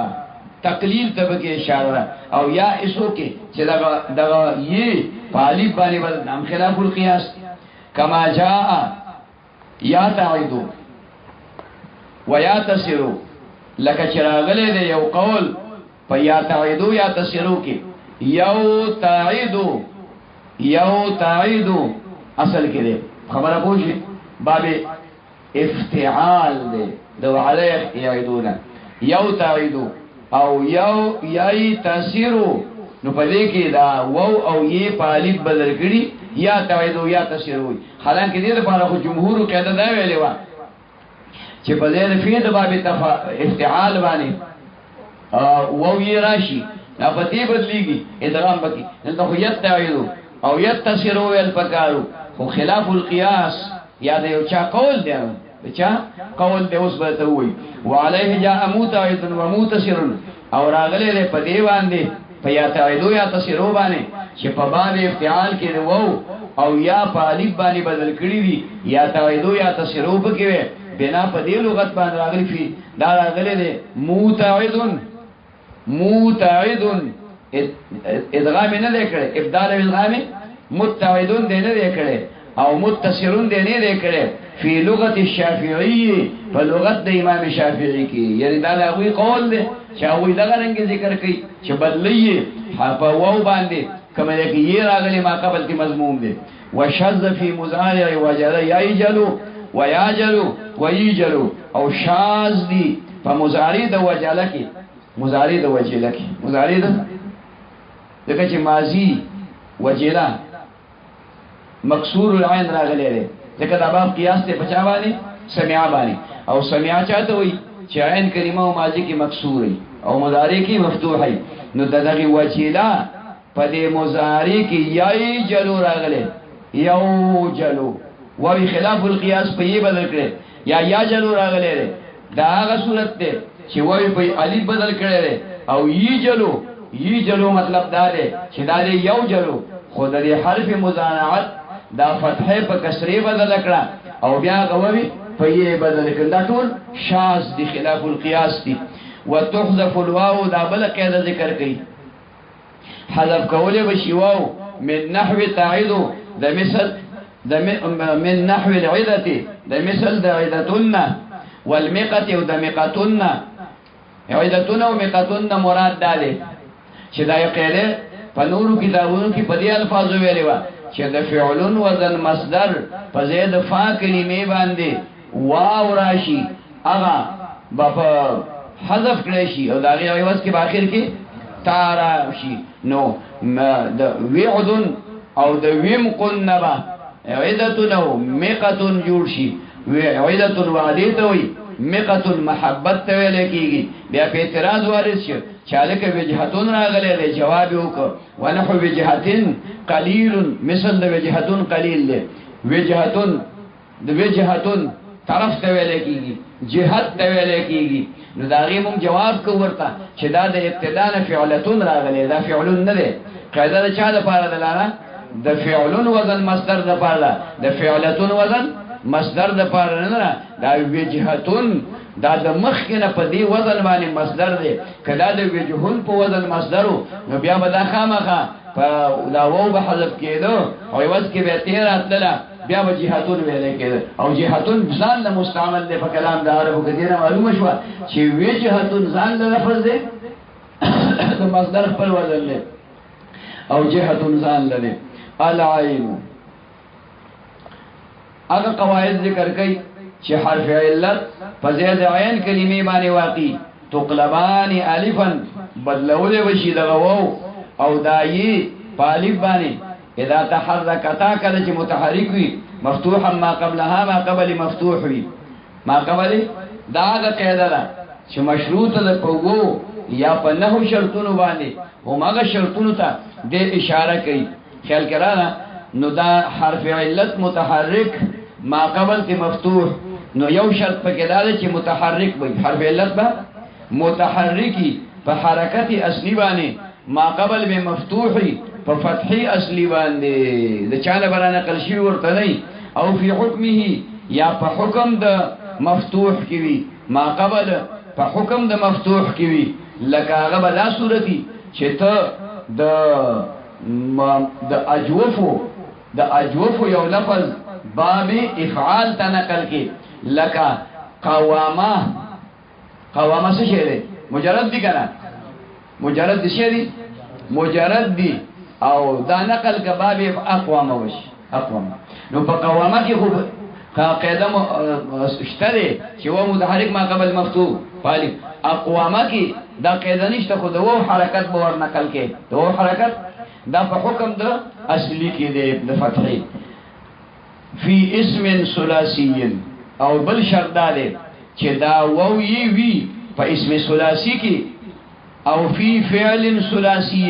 تقلیل ته پکې اشاره او یا اسو کې چې دا یې طالب باندې ول نام خلاف القياس کما جاء یا تعیدو ویا تسرو لکه چراغله دې یو قول په یا تعیدو یا تسرو کې یو تعیدو اصل کې دې خبره پوښي باب افتعال دې دو علیه یعیدون یو تعیدو او یای تسرو نو پدې کې دا وو او یې پالب بدل کړي یا تعیدو یا تسرو حالانکه دې لپاره خو جمهور قاعده دا ویلې و چې په دې فعل باب افتعال باندې وو یې راشي دا پدې بدلېږي ادغام بکی نو خو یت تعیدو او یت تسرو ول پکارو خو خلاف القياس یا د یو چا قول دی بچا قول دی اوس به ته وای وعليه جاء متعید و متصر او راغله په دی باندې په یا تعیدو یا تسرو باندې چې په باب افتعال کې وو او یا په الف باندې بدل کړی دي یا تعیدو یا تسرو په کې بنا په دی لغت باندې راغلی فی دا راغله دی متعید ادغام نه لیکل ابدال الغام متعیدون دی نه لیکل او متصرون دی نه لیکل فی لغت الشافعی په لغت د امام شافعی کې یعنی دا هغه قول دی چې هغه دغه رنګ ذکر کوي چې بدلیه په واو باندې کله کې یې راغلی ما قبل کې مضموم دی وشذ فی مضارع وجر یجلو ویاجلو ویجلو او شاذ دی په مضارع د وجله کې مضارع د وجله کې مضارع دغه چې ماضی وجله مکسور العين راغلی دی ځکه دا باب قیاس ته بچا باندې سمع باندې او سمع چاته وي چې عین کلمه او ماضی کې مکسور او مضارع کې مفتوح وي نو دغه وجله په دې مضارع کې یای جلو راغلی یو جلو وی خلاف القياس په یې بدل کړي یا جلو راغلی دی دا هغه صورت ده چې وی په الف بدل کړي او یی جلو مطلب دا دی چې دا دی یو جلو خود دې حرف مضارعت دا فتحه په کسره بدل کړه او بیا غووي په یې بدل کړه دا ټول شاذ دي خلاف القياس دي وتحذف الواو دا بل قاعده ذکر کړي حذف کوله بشي واو من نحو تعيد د مثل من نحو العدة د مثل د عدتن والمقه او د مقتن عدتن او مقتن مراد ده چې دا یو قاعده په نورو کتابونو کې په دې الفاظو ویلې و چې د فعلن وزن مصدر په زید فا کلمې باندې واو راشي هغه په حذف کړی شي او دا غي عوض کې په اخر کې تا راشي نو د وعد او د ویم قنبه عدتن او مقتن جوړ شي عدتن وعده ته وي مقتن محبت ته ویل کېږي بیا په اعتراض وارد شي چالک وجهتون راغله له جواب وکړه ونحو وجهتين قليل مثل د وجهتون قليل له وجهتون د وجهتون طرف ته ویل کېږي جهت ته ویل کېږي نو دا غي موږ جواب کو ورته چې دا د ابتدا نه فعلتون راغله دا فعلون نه ده قاعده د چا د پاره دلاله د فعلون وزن مصدر د پاره د فعلتون وزن مصدر د پاره نه دا وجهتون دا د مخ کې نه په دی وزن باندې مصدر دی کله د وجهون په وزن مصدرو نو بیا به دا خامخه په دا وو به حذف کېدو او یوز کې به تیر اتله بیا به جهتون ویل کېده او جهتون ځان له مستعمل دی په کلام د عربو کې نه معلومه شو چې وجهتون ځان له لفظ دی د مصدر په وزن دی او جهتون ځان له العين هغه قواعد ذکر کړي چې حرف علت په زید عین کلمې باندې واقع تقلبان الفا بدلول بشي دغه وو او دایي په الف باندې اذا تحركتا کله چې متحرک وي مفتوحا ما قبلها ما قبل مفتوح وي ما قبل دا هغه قاعده ده چې مشروط ده په وو یا په نحو شرطونو باندې همغه شرطونو ته د اشاره کوي خیال کړه نو دا حرف علت متحرک ما قبل کې مفتوح نو یو شرط پکې دا چې متحرک وي حرف علت به متحرکی په حرکت اصلي باندې ما قبل به مفتوحي په فتحي اصلي باندې د چانه برانه نقل شي ورته نه او فی حکمه یا په حکم د مفتوح کی وی ما قبل په حکم د مفتوح کی وی لکه هغه بلا صورتي چې ته د اجوفو یو لفظ باب افعال ته نقل کی لکه قوامه څه شی دی مجرد دی کنه مجرد دی شی دی مجرد دی او دا نقل که باب اقوامه وش اقوامه نو په قوامه کې خو قاعده شته دی چې و متحرک ما قبل مفتوح پالي اقوامه کې دا قاعده نشته خو د وو حرکت به ور نقل کې د وو حرکت دا په حکم د اصلي کې دی د فتحي فی اسم ثلاثی او بل شرط دا دی چې دا وو یی وی په اسم ثلاثی کې او فی فعل ثلاثی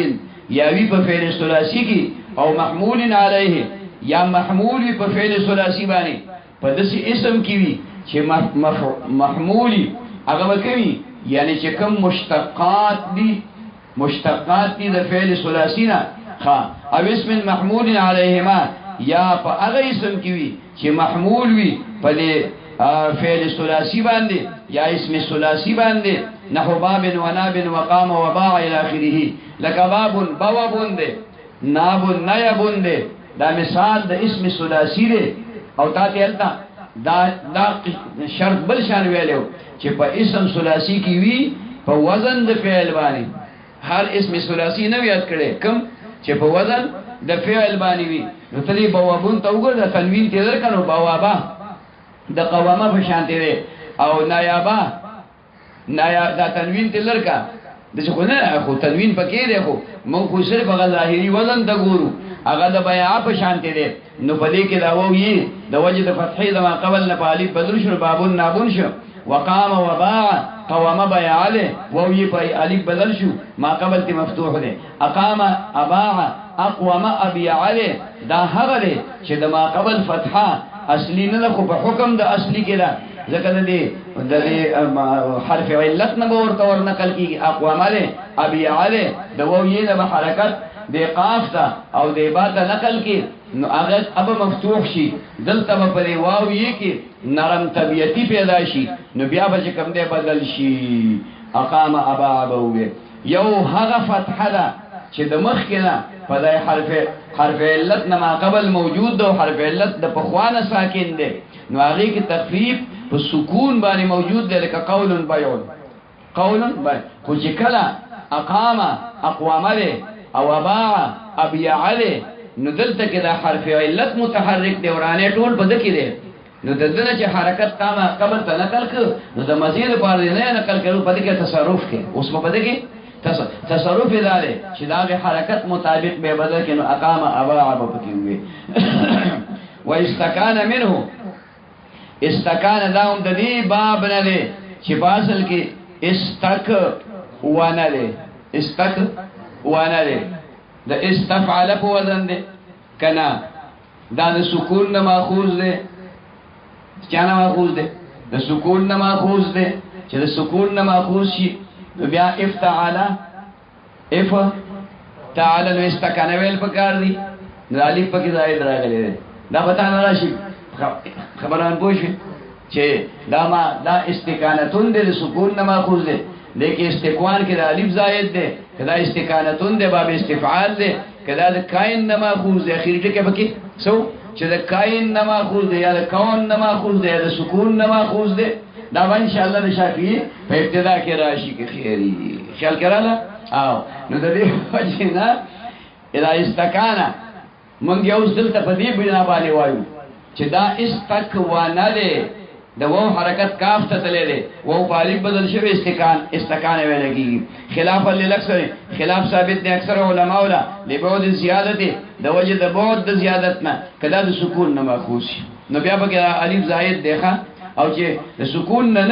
یا وی په فعل ثلاثی کې او محمول علیه یا محمول په فعل ثلاثی باندې په داسې اسم کې وی چې محمولی هغه کوي یعنی چې کوم مشتقات دي د فعل ثلاثی نه او اسم محمول علیهما یا په هغه اسم کې وی چې محمول وی په فعل ثلاثی باندې یا اسم ثلاثی باندې نحو باب و ناب وقام وباع الى اخره لك باب بواب ده ناب نيب ده دا مثال د اسم ثلاثی ده او تا ته التا دا شرط بل شان ویلو چې په اسم ثلاثی کې وی په وزن د فعل باندې هر اسم ثلاثی نه یاد کړي کوم چې په وزن د فعل باندې وی نو تلی بوابون ته وګوره تنوین ته درکنو بوابا د قوامه په شان دی او نایابا دا تنوین ته لرکا د څه نه خو تنوین پکې دی خو مونږ خو صرف هغه ظاهري وزن ته ګورو هغه د بیاع په شان دی نو په دې کې دا وایي د وجه د فتحې د ما قبل نه په الف بدل شو بابون نابون شو وقام وباع قوامه بیاع له وایي په الف بدل شو ما قبل ته مفتوح دی اقام اباع اقوام ابيع له دا هغه دی چې د ما قبل فتحه اصلي نه خو په حکم د اصلي کې ده ځکه د حرف علت نه ورته ور نقل کیږي اقوام له ابيع له د وایي د حرکت د قاف ته او د با ته نقل کی نو هغه اب مفتوح شي دلته په دی واو یې کې نرم طبيعتي پیدا شي نو بیا به کوم دی بدل شي اقام ابا ابو یو هغه فتحه ده چې د مخ کې نه په دای حرف علت نه ما قبل موجود ده حرف علت د پخوانه ساکن ده نو هغه کې تخفیف په سکون باندې موجود ده لکه قول بیون خو چې کله اقام اقوام له او اباع ابيع له نو دلته کې دا حرف علت متحرک دی ورانه ټول بد کې دی نو دلته چې حرکت تامه قبل ته نقل کړ نو د مزید په اړه نه نقل کړو په دې کې تصرف کې اوس په دې کې تصرف ادارې چې دا حرکت مطابق به بدل کې نو اقام اباع په کې وي و استکان منه استکان دا هم د دې باب نه دی چې فاصل کې استک ونه دی استک وانا ده د استفعل په وزن ده کنا دا د سکون نه ماخوذ ده چانه ماخوذ ده د سکون نه ماخوذ ده چې د سکون نه ماخوذ شي بیا افتعل تعالی نو استکانه ویل پکار دي د الف پکې زائد راغلی ده دا پتا نه راشي خبران پوښي چې دا استکانتون د سکون نه ماخوذ ده لیکن استقوان کې د الف زائد ده کدا استکانتون ده باب استفعال ده کدا د کائن نه ماخوذ ده اخیری ټکی پکې سو چې د کائن نه ماخوذ ده یا د کون نه ماخوذ ده یا د سکون نه ماخوذ ده دا ان شاء الله د شافعي په ابتدا کې راشي کې خیری خیال کړه او نو د دې وجه نه اذا استکانه مونږ یو ځل ته په دې بنا باندې وایو چې دا استکوانه ده د وو حرکت کاف ته تللی دی وو غالب بدل شوی استکان ویل کیږي خلاف للاکثر خلاف ثابت دی اکثر علماء ولا لبعد زیادت د وجه د بعد د زیادت نه کدا د سکون نه ماخوذ نو بیا به الف زائد دیخه او چې د سکون نه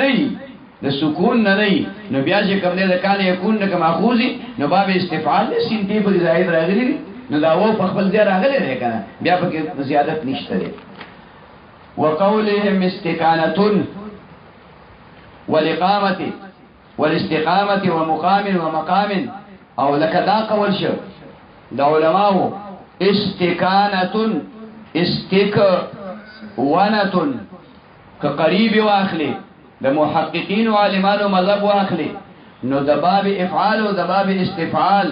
نه نو بیا چې کوم د کان یکون نه ماخوذ نو باب استفعال سین دی په زائد راغلی نو دا وو په خپل ځای راغلی دی کنه بیا په زیادت نشته دی وقولهم استكانة والإقامة والاستقامة ومقام ومقام او لكذا قول شو دا علماء استكانة استكونة که قریب واخلی د محققین و عالمانو مذهب واخلی نو د باب افعال او د باب استفعال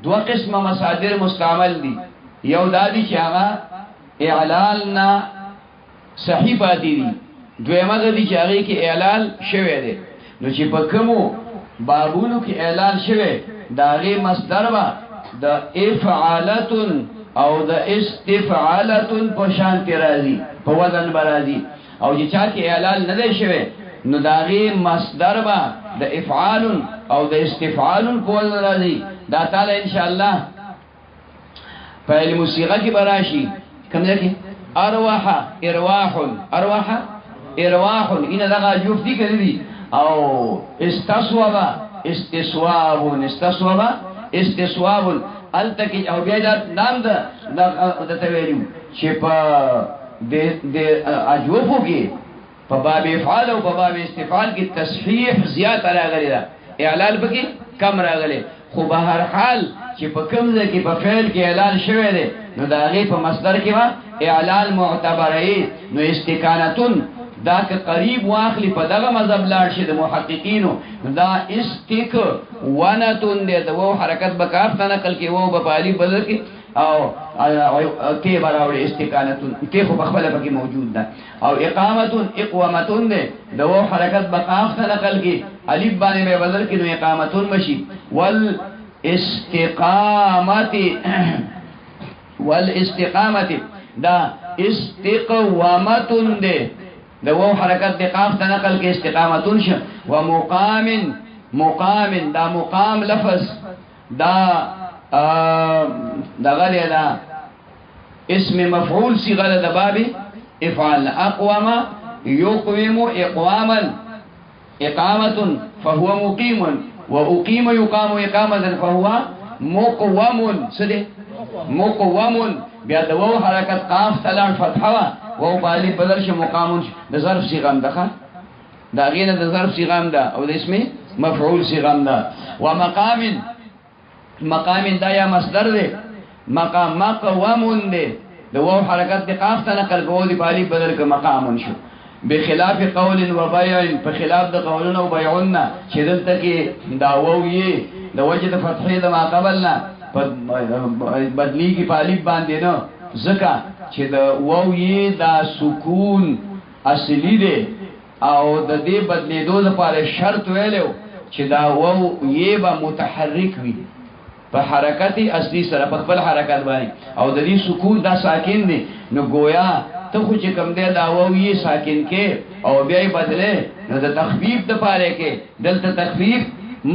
دو قسم مصادر مستعمل دي یو دادی چې هغه اعلال نه صحیح پاتې دي دویمه دي چې هغه کې اعلال شوی دی نو چې په کومو بابونو کې اعلال شوی دا غي مصدر با د افعالت او د استفعالت په شان راځي په وزن راځي او چې چا کې اعلال نه دی شوی نو دا غي مصدر با د افعال او د استفعال په وزن راځي دا تعالی ان شاء الله په علم صيغه کې براشي کوم ځای کې ارواح ان دغه جوف دي کړی دي او استصواب التکی او بیا دا نام د تویلو چې په د اجوفو کې په باب افعال او په باب استفعال کې تصحیح زیات راغلی دا اعلال پکې کم راغلی خو به هر حال چې په کوم ځای کې په فعل کې اعلان شوی دی نو دا هغه په مصدر کې وا اعلان معتبرای نو استکانتون دا که قریب واخلی په دغه مذهب لاړ شي د محققینو دا استک ونتون دی د وو حرکت به کاف ته نقل کې وو په الف بدل کې او ته براوړي استکانتون ته خو په خپل پکې موجود ده او اقامتون اقوامتون دی د وو حرکت به کاف ته نقل کې الف باندې به بدل کې نو اقامتون مشي والاستقامت دا استقوامتون دی د وو حرکت د قاف ته نقل کې استقامتون شه و مقام دا مقام لفظ دا غلی دا اسم مفعول صيغه د باب افعال اقوام يقوم اقواما اقامه فهو مقيم واقيم يقام اقامه فهو مقوم سده مقوم بیا د وو حرکت قاف تلان فتحه وو بالی بدل شه مقامون د ظرف صيغه ده دا غینه د ظرف صيغه ده او د اسم مفعول صيغه ده مقام دا یا مصدر ده مقوم ده د وو حرکت د قاف ته نقل کوو دی بالی بدل ک مقامون شو بخلاف قول و بيع په خلاف د قولنا او بيعنا چې دلته کې دا وو یې د وجه د فتحې د ما قبلنا بدلی کی پالیب باندې نو زکا چې د وو یې دا سکون اصلي دی او د دې بدلیدو لپاره شرط ویلو چې دا وو یې به متحرک وي په حرکت اصلي سره په خپل حرکت باندې او د دې سکون دا ساکن دی نو گویا ته خو چې کوم دی دا وو یې ساکن کې او بیا یې بدله نو د تخفیف د پاره کې دلته تخفیف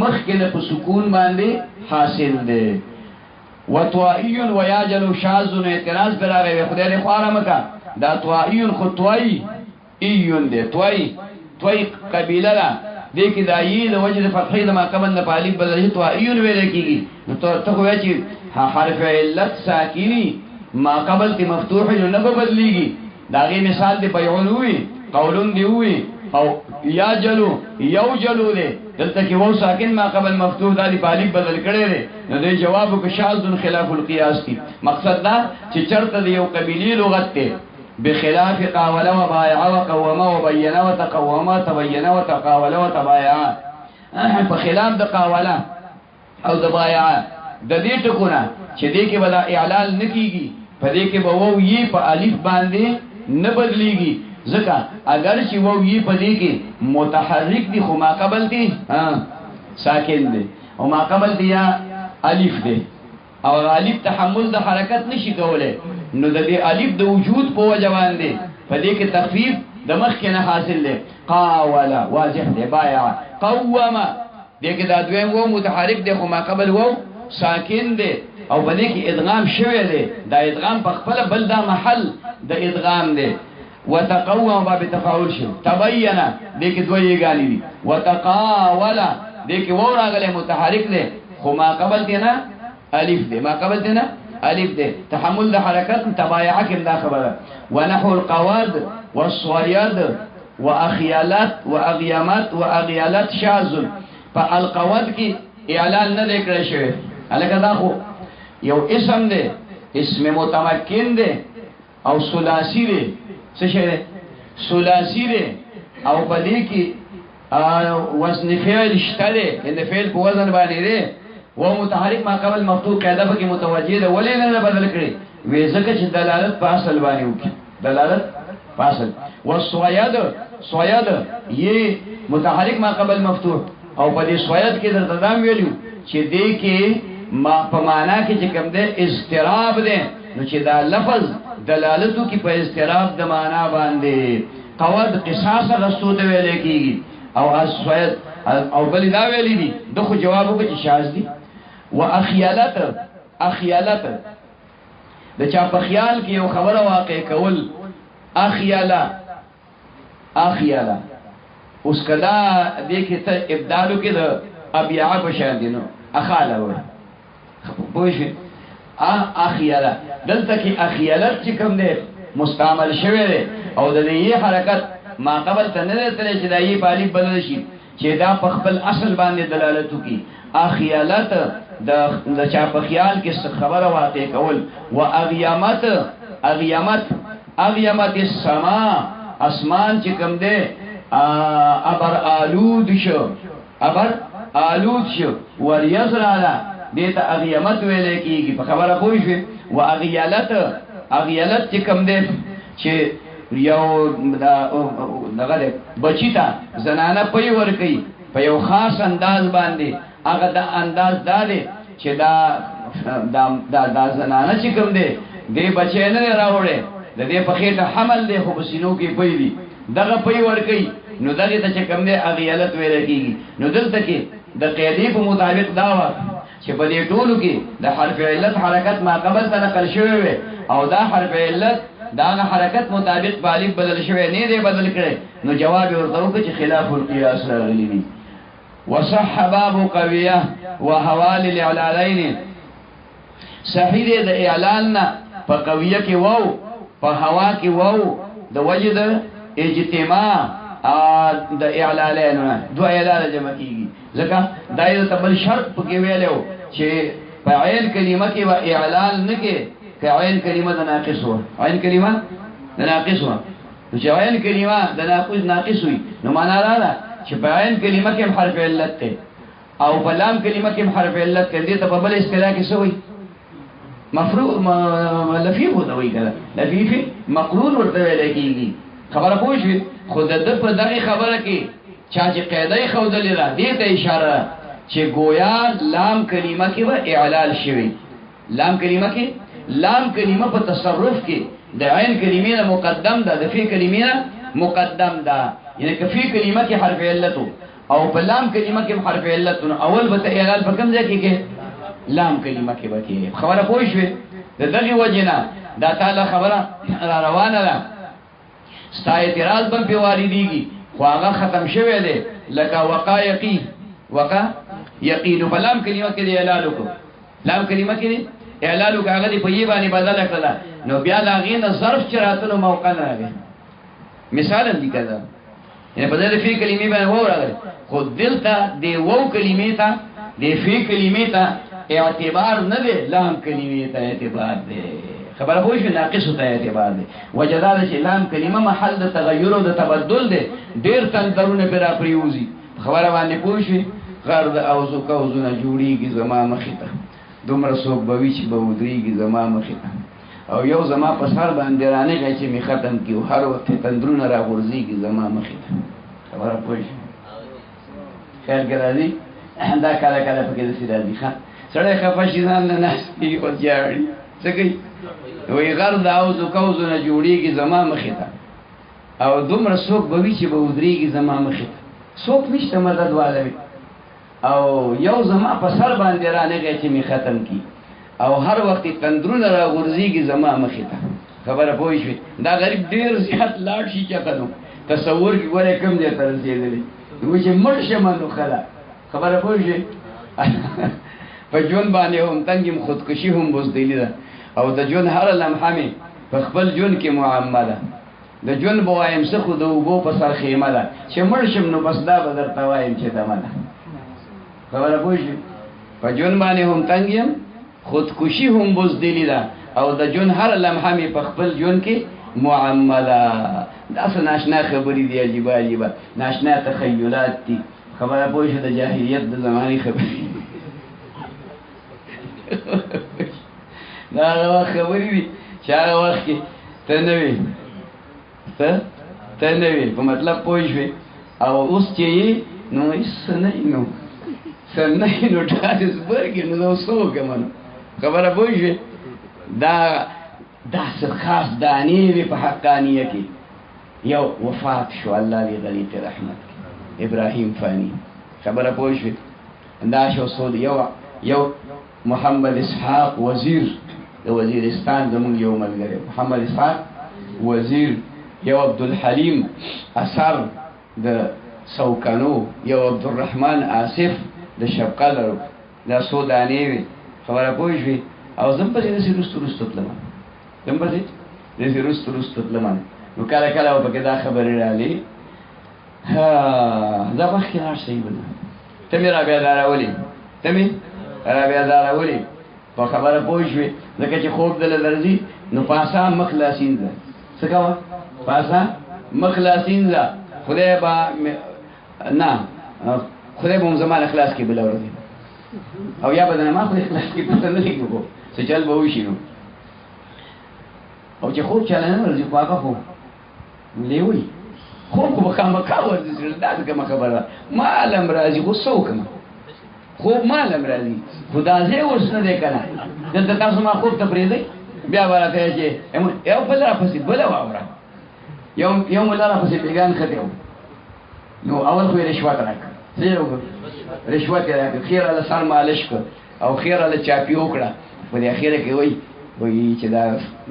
مخکې په سکون باندې حاصل دی وطوائي وياجل شاذ اعتراض براغه خدای له خواره مکا دا طوائي خطوائي ايون دي طوائي قبيله لا دې کې دا یې د وجه فتحې د ما قبل نه پالي بدل طوائي ویل کېږي نو ته خو چې حرف علت ساکني ما قبل کې مفتوح نه بدليږي داغه مثال دی بيعلوي قولون دی وي او یاجلو یوجلو دي دلته کې وو ساکن ما قبل مفتوح دالي بالغ بدل کړي دي نو دې جواب کو شاذ خلاف القياس دي مقصد دا چې چرته دی یو قبيلي لغت ته بخلاف قاول و بايع و قوم و بين و تقوم تبين و تقاول و تبايع په خلاف د قاوله او د بايع د دې ټکونه چې دې کې ولا اعلان نکېږي په دې کې به وو یې په الف باندې نه بدليږي ځکه اگر چې وو یې په دې کې متحرک دي خو ما قبل دي ساکن دي او ما قبل دي یا الف دي او الف تحمل د حرکت نشي کولای نو د دې الف د وجود په وجه باندې په دې کې تخفیف د مخ کې نه حاصل دي قاولا واضح دي بايع قوما دې کې دا دویم وو متحرک دي خو ما قبل وو ساکن دي او په دې کې ادغام شوی دی دا ادغام په خپل بل دا محل د ادغام دی وتقوم باب تفاعل شو تبين دې کې دوه یې غالي دي وتقاول دې کې و راغله متحرک دی خو ما قبل دی نه الف دی ما قبل دی نه الف دی تحمل د حرکت تبايع کې دا خبره ونحو القواد والصياد واخيالات واغيامات واغيالات شاذ فالقواد کې اعلان نه لیکل شوی الکه دا خو یو اسم دی اسم متمکن دی او ثلاثی دی څه شی دی ثلاثی دی او پدې کې وزن فعل شته دی ان فعل په وزن باندې دی و متحرک ما قبل مفتوح قاعده پکې متوجه ده ولې نه بدل کړي وې ځکه چې دلالت په اصل باندې وکړي دلالت په اصل والصياد صياد یہ متحرک ما قبل مفتوح او په دې صياد کې درته دا ویلو چې دې کې ما په معنا کې چې کوم ده استراب ده نو چې دا لفظ دلالتو کې په استراب د معنا باندې قواعد قصاص رسول ته ویل کېږي او الصياد او بل دا ویلي دي دغه جواب وکړي شاذ دي واخیالت اخیالت د چا په خیال کې یو خبره واقع کول اخیالا اخیالا اوس کدا دې کې ته ابدالو کې د ابيع په شان دي نو اخاله و پوښي اخیالا دلته کې اخیالت چې کوم دی مستعمل شوی دی او د دې حرکت ما قبل ته نه تل چې دایي پالي بدل شي چې دا په خپل اصل باندې دلالت کوي اخیالت د چا په خیال کې خبره واقع کول و اغیامت اغیامت اغیامت السما اسمان چې کوم دی ابر آلود شو ابر آلود شو وریزرالا دیتا اغیامت ویلے کیږي په خبره پوه شئ و اغیالت اغیالت چې کوم دی چې یو دغه بچی ته زنانه پي ور کوي په یو خاص انداز باندې هغه د انداز داله چې دا زنانه چې کوم دی دې بچی نه راوړي د دې په خېټه حمل دی خو بسینو کې پي دي دغه پي ور کوي نو دغه ته چې کوم دی اغیالت ویل کیږي نو دلته کې د قیدی په مطابق دا و چې په دې ټولو کې د حرف علت حرکت ما قبل ته نقل شوی او دا حرف علت دا حرکت مطابق بالغ بدل شوی نه دی بدل کړي نو جواب ورته وکړي چې خلاف القياس راغلی دي وصح باب قويه وحوال الاعلالين صحیح د اعلاننا په قويه کې وو په هوا کې وو د وجد اجتماع د اعلالین دو اعلال جمع کیږي ځکه دایره تبل شرط پکې ویلو چې په عین کلمه کې و اعلال نه کې عین کلمه د ناقص و عین کلمه د ناقص و چې عین کلمه د ناقص وي نو معنا دا چې په عین کلمه کې حرف علت ته او په لام کلمه کې حرف علت ته دې ته په بل اصطلاح کې څه وي مفروض لفیف وي کړه لفیف مقرون ورته ویل کېږي خبره پوه شئ خود د په دغه خبره کې چا چې قاعده خودلې را دې ته اشاره چې گویا لام کلمه کې و اعلال شوی لام کلمه کې لام کلمه په تصرف کې د عین کلمې نه مقدم ده د فی کلمې نه مقدم ده یعنی کفی کلمه کې حرف علت او په لام کلمه کې حرف علت اول به اعلال په کوم ځای کې لام کلمه کې وکي خبره پوه شئ د دغه وجنه دا تعالی خبره روانه ده ستا اعتراض بم په واردېږي خو هغه ختم شوی دی لکه وقایقی وقا یقین په لام کلمه کې دی اعلان وکړو لام کلمه کې دی اعلان وکړو هغه دی په یی باندې بدل کړل نو بیا لا غین ظرف چراتلو موقع نه راغی مثال دی کړه یعنی په دې فی کلمې باندې وراغله خو دلته دی وو کلمې ته دی فی کلمې ته اعتبار نه دی لام کلمې ته اعتبار دی خبره پوه شو ناقص ته اعتبار دی وجدال چې لام کلمه محل د تغیر او د تبدل دی ډیر تندرونه پر اپریوزی خبره باندې پوه شو غرد او زکوزونه جوړیږي زما مخې ته دومره څوک به وی چې به ودرېږي زما مخې ته او یو زما په سر باندې رانغی چې می ختم کیو هر وخت تندرونه راغورځيږي زما مخې ته خبره پوه شو خیر ګرځي دا کله کله پکې د سیدادي ښه سړی خفه شي ځان نه ناشتي او جاړي څه کوي وی غرد او زکوزونه جوړیږي زما مخې ته او دومره څوک به وی چې به ودرېږي زما مخې ته څوک نشته مدد والوي او یو زما په سر باندې رانغی چې می ختم کی او هر وخت تندرونه راغورځيږي زما مخې ته خبره پوه شئ دا غریب ډیر زیات لاړ شي چاته نو تصور کې ګوره کم دی تر رسیدلی نو چې مړ شمه نو خبره پوه شئ په ژوند باندې هم تنګم خودکشي هم بزدلی ده او د ژوند هر لمحه مې په خپل ژوند کې معامله د ژوند به وایم څه خو د اوبو په سر خیمه ده چې مړ شم نو بس دا به درته وایم چې دمه ده خبره پوه شئ په ژوند باندې هم تنګ یم خودکشي هم بزدلی ده او د ژوند هر لمحه مې په خپل ژوند کې معامله دا څه ناشنا خبرې دي عجیبه عجیبه ناشنا تخیلات دي خبره پوه شو د جاهلیت د زمانې خبرې دا هغه وخت خبرې دي چې هغه وخت کې ته نه وې ته نه وې په مطلب پوه شوې او اوس چې یې نو څه نه یې نو څه نه یې نو ټرانسفر کې نو څه وکړم نو خبره پوه شوې دا څه خاص دانې وې په حقانیه کې یو وفات شو الله دې غلیظ رحمت ابراهیم فانی خبره پوه شوې دا شو سود یو محمد اسحاق وزیر د وزیرستان زمونږ یو ملګری محمد اسحاق وزیر یو عبدالحلیم اثر د سوکانو یو عبدالرحمن آصف د شبقدر دا څو دانې وې خبره پوه شوې او زم پسې داسې رستو تلم نو کله کله به پکې دا خبرې رالې دا مخکې لاړ صحیح به نه ته مې رابیا په خبره پوه شوې ځکه چې خوب دله درځي نو پاسا مخ لاسینځه څه کوه پاسا مخ لاسینځه خدای به هم زما اخلاص کې بله ورځي او یا به د ما خو اخلاص کې پته نه لګي کو څه چل به وشي نو او چې خوب چاله نه ورځي خو هغه خوب لیوي خوب خو به خامخا ورځي دا کومه خبره ده معلم راځي خو څه وکړم خوب معلم راځي خو دا ځای اوس نه دی که نه دلته تاسو ما خوب ته پرېږدئ بیا به راته چې یو بل راپسې بله واوره یو ملا راپسې بېګان ښه نو اول خو یې رشوت راکړه څه یې وکړه رشوت یې راکړه خیر هله سر مالش کړ او خیر هله چاپي وکړه په دې اخره کې وایي چې دا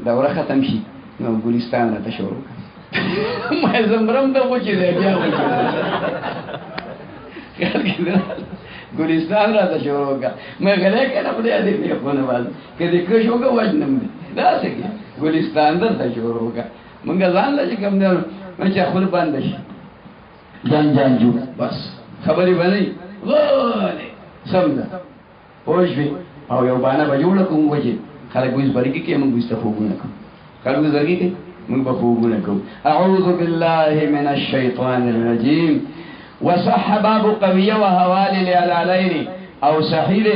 دوره ختم شي نو ګلستان راته شروع کړه ما زمرم ته وچې دی بیا ګلستان راته شروع وکړه مې غلی کنه خدای دې مې خونه باندې که دې کش وکړه وجنم دې داسې کې ګلستان درته شروع وکړه مونږ ځان له چې کوم دی مې چې خوله بنده شي جان جو بس خبرې به نه وي غلی سمده پوه شوې او یو بانه به جوړه کوم وجې خلک به زبرګي کوي موږ به سته خوبونه کوو خلک به زبرګي کوي موږ به خوبونه کوو اعوذ بالله من الشیطان الرجیم وصح باب قویه وحوال الاعلالین او صحیح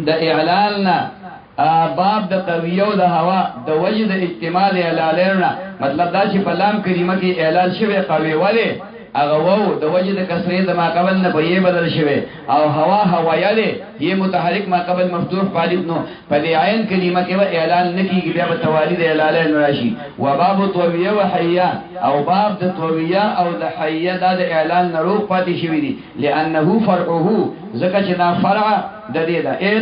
د اعلالنا باب د قویه او د هوا د وجه د اجتماع اعلالین مطلب دا چې په لام کریمه کې اعلال شوی قوی ولی هغه وو د وجه د کسرې د ما قبل نه په یې بدل شوی او هوا هوایاله یې متحرک ما قبل مفتوح پالید نو په دې عین کلمه کې اعلان نکیږي بیا په توالید اعلان راشي و باب طویه و حیا او باب د طویه او د حیا د اعلان نروغ پاتې شوی دي لانه فرعه ځکه چې دا فرع د دې دا ای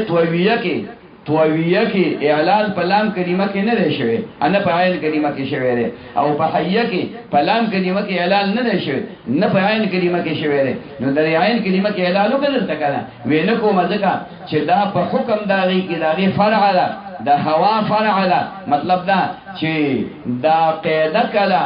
طویه کې اعلان په لام کلمه کې نه دی شوی ان په عین کلمه کې شوی دی او په حیه کې په لام کلمه کې اعلان نه دی شوی نه په عین کلمه کې شوی دی نو د عین کلمه کې اعلان وکړل تکانه وینه کوم ځکه چې دا په حکم داغي کې داغي فرع ده د هوا فرع ده مطلب دا چې دا قاعده کله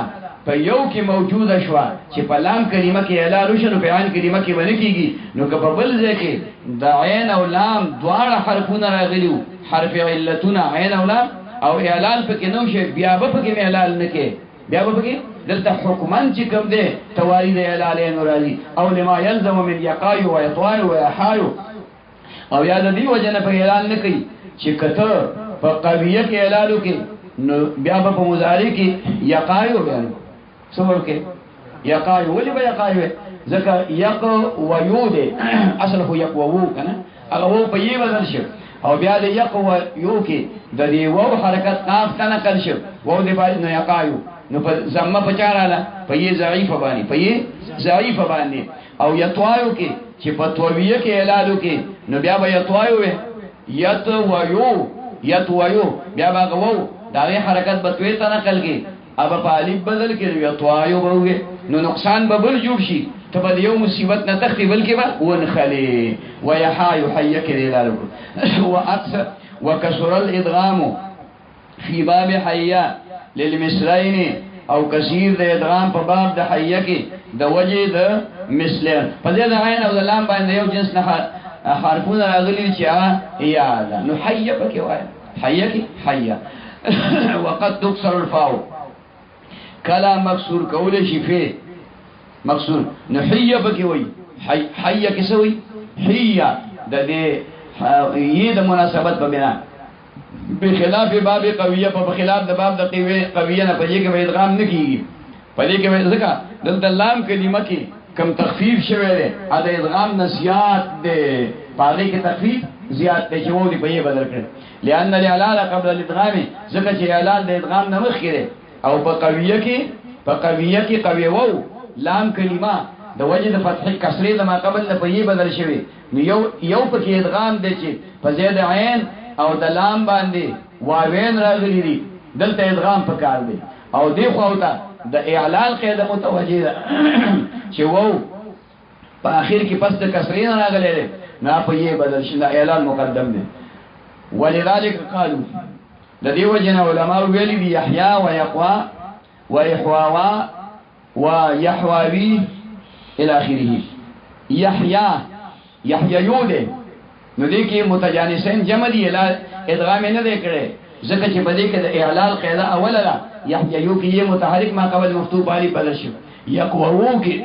په یو کې موجوده شو چې په لام کلمه کې اعلان وشو په عین کلمه کې باندې کیږي نو که په بل ځای کې د عین او لام دواړه حرفونه راغلیو حرف علتونه عین او لام او اعلان پکې نو شي بیا به پکې اعلان نه کې بیا به پکې دلته حکمان چې کوم دی توارید اعلان راځي او لما يلزم من يقاي ويطاي ويحاي او یا د دې وجنه په اعلان نه کوي چې کته په قویه کې اعلان وکي نو بیا به په مضارع کې یقاي بیان څور کې یقاي ولې به یقاي ځکه یق و یود اصل هو یق و وو کنه هغه وو په یې بدل شي او بیا د یق و یو کې د دې وو حرکت قاف کنه کل شي وو دې باندې نو یقایو نو په زمه په چاراله په یې ضعیف باندې او یتوایو کې چې په تویه کې اعلان کې نو بیا به یتوایو یتوایو بیا به وو دا حرکت به توې ته نقل کې اب په الف بدل کې یتوایو به نو نقصان به بل جوړ شي ته به یو مصیبت نه تختی بلکې به ونخلي ويحاي حيك الاعلان واكثر وكسر الادغام في باب حيا للمثلين او کثیر د ادغام په باب د حیه کې د وجه د مثلین په دې د عین او د لام باندې یو جنس نه حرفونه راغلي چې یا نو حیه پکې وایي حیه کې حیه وقد تكسر الفاء کلا مکسور کول شي فی مکسور نو حیه بکی وای حیه کیسه وای حیه د دې یی د مناسبت په بنا بخلاف باب قویه په خلاف د باب د قویه نه پدې کې ادغام نه کیږي پدې کې ځکه دلته لام کلمه کې کم تخفیف شوی دی ا د ادغام نسیات دی پاره کې تخفیف زیات دی چې وو دی په یې بدل کړ لئن الاعلال قبل الادغام ځکه چې اعلان د ادغام نه مخ کړي او په قویه کې قوی وو لام کلمه د وجه د فتح کسرې د ما قبل نه په یې بدل شوی یو په کې ادغام دی چې په زید عین او د لام باندې واوین راغلي دي دلته ادغام پکار دی او دی خو ته د اعلان قاعده متوجه ده چې وو په اخر کې پس د کسرې نه راغلي نه په یې بدل شي د اعلان مقدم دی ولذلك قالوا د دې وجه علماء ویلي دي يحيى ويقوى ويحواوا ويحواوي الى اخره يحيى يوده نو دې کې متجانسین جمع دي ادغام نه دی کړي ځکه چې په دې کې د اعلال قاعده اوله ده یحیو کې یې متحرک ما قبل مفتوح علی بدل شو یقوو کې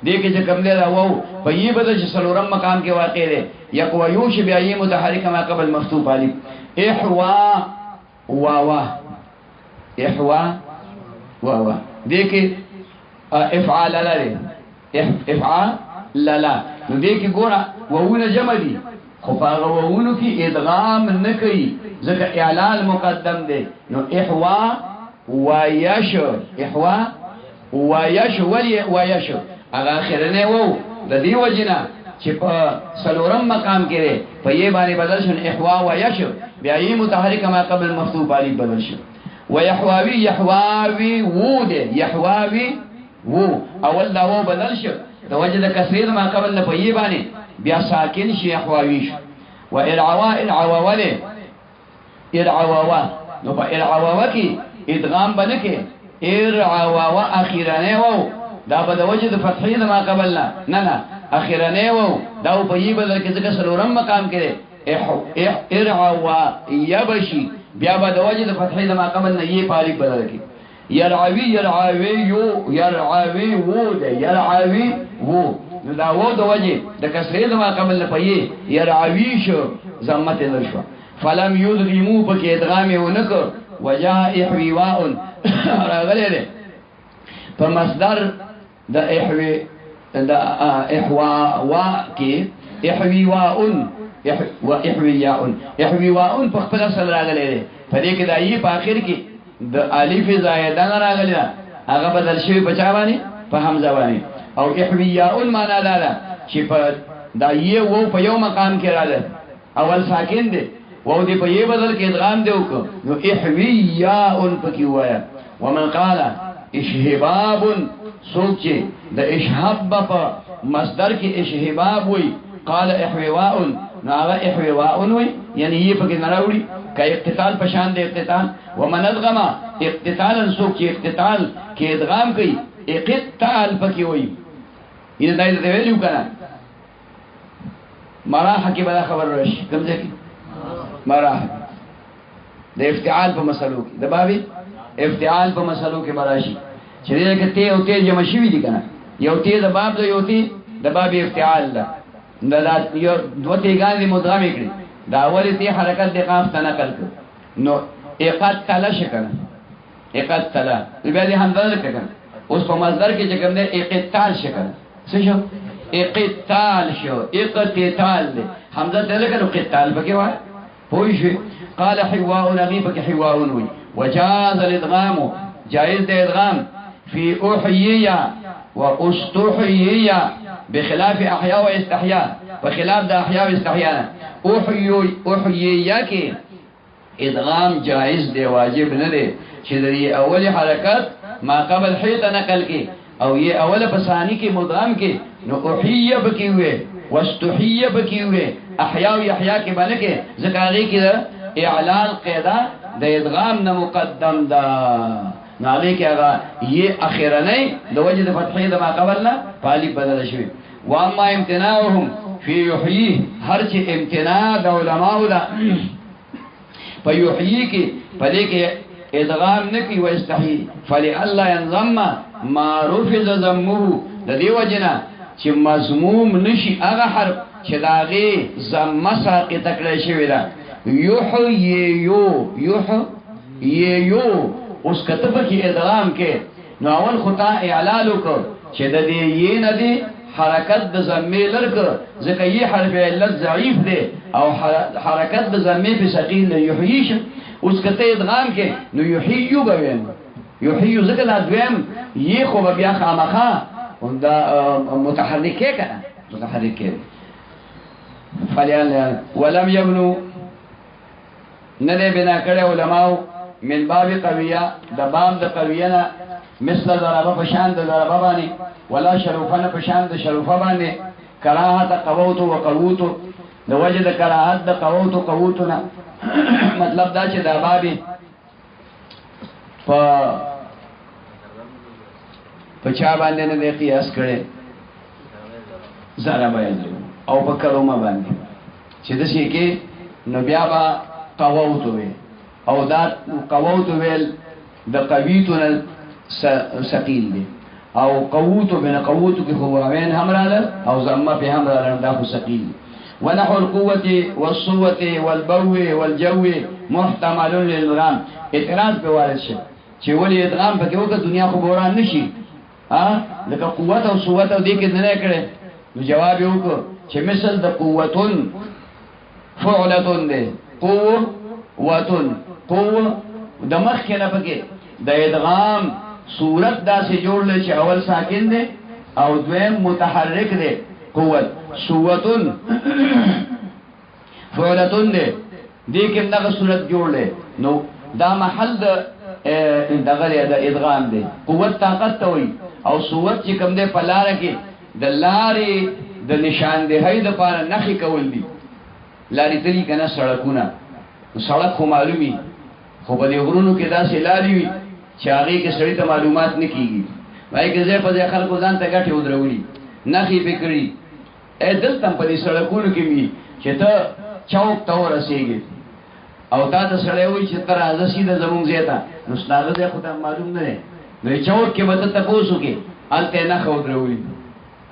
دې کې چې کوم دی دا وو په یې بدل شي سلورم مقام کې واقع دی یقوو شي بیا یې متحرک ما قبل مفتوح علی احوا واوا دې کې افعال لري افعال لا نو دې کې ګوره وونه جمع دي خو هغه وونه کې ادغام نه کوي ځکه اعلان مقدم دی نو احوا ويش هغه اخرنه وو د دې وجنه چې په سلورم مقام کې په یې باندې بدل شو احوا ويش بیا یې متحرک ما قبل مفتوح علی بدل شو ويحواوي وو اول دا وو بدل شو د وجه د کثیر ما قبل نه په یې باندې بیا ساکن شي احواوی شو و ارعوا نو په ارعوا کې ادغام باندې کې ارعوا اخیرانه وو دا په د وجه د فتحې ما قبل نه اخیرانه وو دا په یې بدل کې ځکه سلورم مقام کې ارعوا یبشي بیا په د وجه د فتحې ما قبل نه یې پالیک بدل کې يرعوي نو دا وو د وجه د کسرې د ما قبل نه پي يرعوي شو ضمت نشو فلم يدغمو پکې ادغام ونکو وجاء احويواء راغله ده په مصدر د احوا کې احويواء په خپل اصل راغله ده په دې کې د ای په اخر کې د الف زائده راغلی هغه بدل شوی په چا باندې په حمزه باندې او احویاء معنا دا ده چې په دا یې وو په یو مقام کې راځي اول ساکن دی وو دی په یې بدل کې ادغام دی وک نو احویاء پکې وایا ومن قال اشهباب سوچ د اشهاب په مصدر کې اشهباب وای قال احواء نو هغه احواء وای یعنی یې پکې نه راوړي کا اقتتال پشان دے اقتتال ومن ادغم اقتتالا سوک چی اقتتال کی ادغام کئی اقتتال پکی ہوئی یہ دائید دیویلیو کنا مراحہ کی بدا خبر روش کم جا کی مراحہ دے افتعال پا مسئلو کی دبابی افتعال پا مسئلو کی براشی چلی کہ تے او تے جمشیوی دی کنا یو تے دباب دا یو تے دبابی افتعال دا دو تیگان دی مدغمی کری دا اولی تی حرکت دی قاف تا نقل کر نو اقتل شکن اقتل بیا دی حمزه ذکر کن اس پا مصدر کی چکم دے اقتال شکن سشو اقتال شو اقتال دی حمزه ذکر اقتال بکی وائی پوئی شوی قال حواء نغیب کی حواء وی وجاز الادغام جائز دی ادغام فی احییہ و استحییہ بخلاف احیاء و استحیاء بخلاف دا احیاء و استحیاء احییہ کے ادغام جائز دے واجب نہ دے چھدر یہ اول حرکت ما قبل حیط نقل کے او یہ اول پسانی کے مدغام کے نو احییہ بکی ہوئے واستحییہ بکی ہوئے احیاء و احیاء کے بنے کے ذکاری کی دا اعلان قیدہ دا ادغام نہ مقدم دا ناغی کہ اگر یہ اخیرنی دا وجد فتحی دا ما قبلنا پالی بدل شوی واما امتناعهم فی یحیی ہر چی امتناع دا علماء دا پا یحیی کی پا دے کے ادغام نکی و استحی فلی اللہ ینضم ما رفض ضمه د دې وجنه چې مضموم نشي هغه حرف چې داغه ضمه ساقط کړی شوی دا یحییو اوس کتب کې ادغام کې نو اول خطا اعلال وکړ چې د دې یې نه دی حرکت د ضمه لرک ځکه یې حرف علت ضعیف دی او حرکت د ضمه په ثقيل یحییش اوس کته ادغام کې نو یحییو بوین یحییو ځکه دا دویم یې خو بیا خامخا دا متحرکه کنه متحرکه فلیان ولم یبنو نه بنا کړه علماء من باب قویه د باب د قویه مثل ضربه پشان د ضربه باندې ولا شروفنه پشان د شروفه باندې کراهت قوت و قوت د وجد کراهت د قوت و قوتنا مطلب دا چې د بابي په چا باندې نه قیاس کړي ضربه او په کلمه باندې چې د شي کې نو بیا با قوت وي او دا قوت ویل د قویتن ثقيل دي او قوت بين قوت کې هو وين همراله او ضمه په همراله دا خو ثقيل ونحو القوه والصوه والبو والجو محتمل للادغام اعتراض په وارد شي چې ولې ادغام پکې وکړه دنیا خو بوران نشي لکه قوت او صوت او دې کې نه کړي نو جواب یې وکړ چې مثل د قوتن فعلتن ده قوه د مخ کې نه پکې د ادغام صورت دا سے جوړ لې چې اول ساکن ده او دویم متحرک ده قوت صوتن فعلتن ده دې کې دغه صورت جوړ لې نو دا محل دغه د ادغام ده قوت طاقت ته وي او صورت چې کوم ده په لار کې د لارې د نشاندهۍ د لپاره نخي کول دي لارې تلې کنه سړکونه سړک خو معلومي خو په دې غرونو کې داسې لارې وي چې هغه کې سړی ته معلومات نه کیږي وای کې ځای په ځای خلکو ځان ته غټي ودرولي نخي فکرې دلته په دې سړکونو کې وي چې ته چوک ته ورسېږي او تا ته سړی وي چې تر ازه سیده زمونږ زیاته نو ستاسو ځای خو ته معلوم نه دی نو چوک کې به ته تاسو کې الته نه خو درولي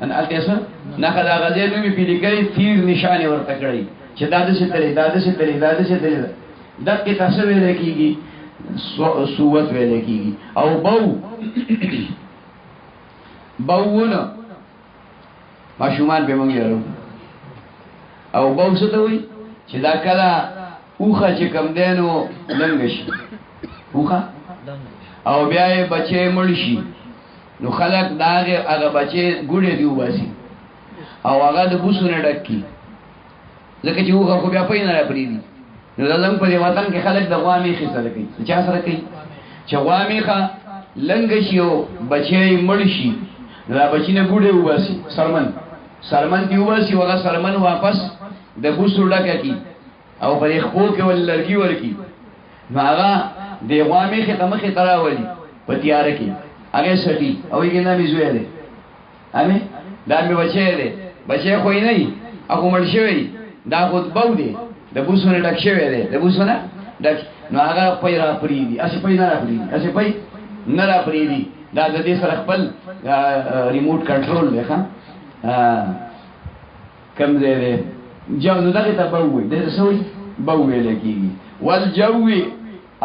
ان الته څه نه خدا غزې نو می پیلګي تیر نشانه ورته کړی چې داده سي تلې داده سي تلې دغه تاسو ویل کېږي صوت ویل کېږي او بوونه ماشومان به مونږ یارو او بو څه ته وي چې دا کله اوخه چې کم دینو لنګ شي اوخه او بیا یې بچي مړ شي نو خلک داغه هغه بچي ګوډې دی واسي او هغه د بوسونه ډکی ځکه چې اوخه خو بیا پېنه نه پریدي نو زموږ په وطن کې خلک د غوامي خسته کوي چا سره کوي چې غوامي ښه لنګ شي او بچي مړ شي دا بچی نه ګوډې واسي سرمن دی واسي هغه سرمن واپس د بوسو ډکه کی او په خپل کې ول لرګي ورکی هغه د غوامي خته مخه تراولي په تیار کې هغه سټي او یې نه میزوي دي امه دا مې بچي خو نه ای هغه مړ شوی دا خود بو دی د بوسونه ډک شوی دی د بوسونه ډک نو هغه پیرا پری دي اسی پي نه پری اسی پي نه را پری دي دا د دې سره خپل ریموټ کنټرول دی ښا کم دی جو نو دغه ته بووي د سوي بووي لکېږي والجو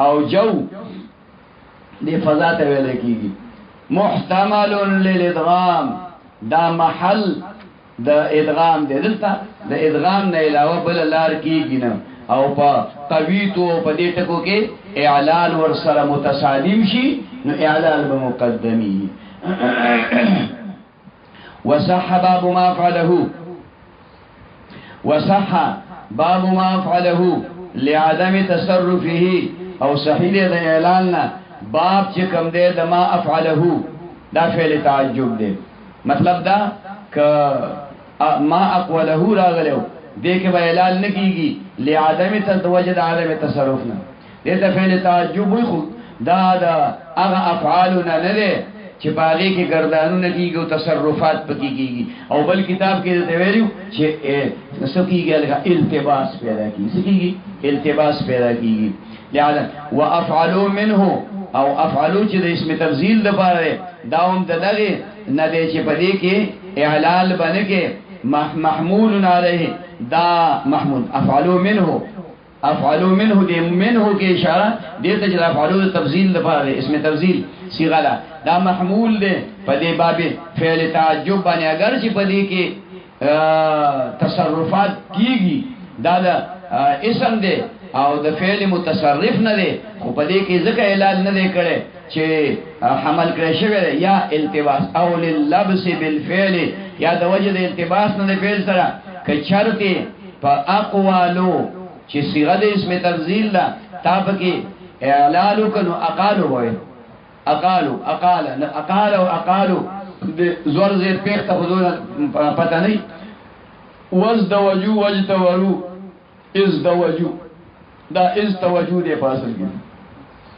او جو دې فضا ته ویل کېږي محتمل للادغام دا محل د ادغام دی دلته د ادغام نه علاوه بل لار کېږي نه او په قویتو په دې ټکو کې اعلان ور سره متصادم شي نو اعلان به مقدمي وصح باب ما فعله وصح باب ما فعله لعدم تصرفه او صحیح د اعلان باب چې کوم دی د ما افعله دا فعل تعجب دی مطلب دا ک ما اقوله راغلو دې کې به اعلان نه کیږي لعدم توجد عدم تصرفنا دې ته فعل تعجب وي خو دا هغه افعالنا نه دي چې پاغه کې گردانونه کیږي او تصرفات پکې کیږي او بل کتاب کې ته ویلو چې سکیږي لکه التباس پیدا کیږي التباس پیدا کیږي لہذا وافعلوا منه او افعلوا چې د اسم تفضیل د پاره داوم دغه نه دی چې پدې کې اعلال باندې کې محمول علیه دا محمول افعلوا منه دې منه کې اشاره دې ته چې افعلوا تفضیل د پاره اسم تفضیل صيغه دا محمول دی پدې باب فعل تعجب باندې اگر چې پدې کې تصرفات کیږي دا اسم دی او د فعل متصرف نه دی خو پدې کې ځکه اعلان نه دی کړي چې حمل کړی شوی یا التباس او للبس بالفعل یا د وجه د التباس نه د فعل سره که چرته په اقوالو چې صيغه د اسم تفضیل لا تاب کې اعلان کنو اقالو وای اقالو زور زیر پیخته حضور پته نه وزدوجو وجتورو ازدوجو دا ازدوجو دې فاصل کې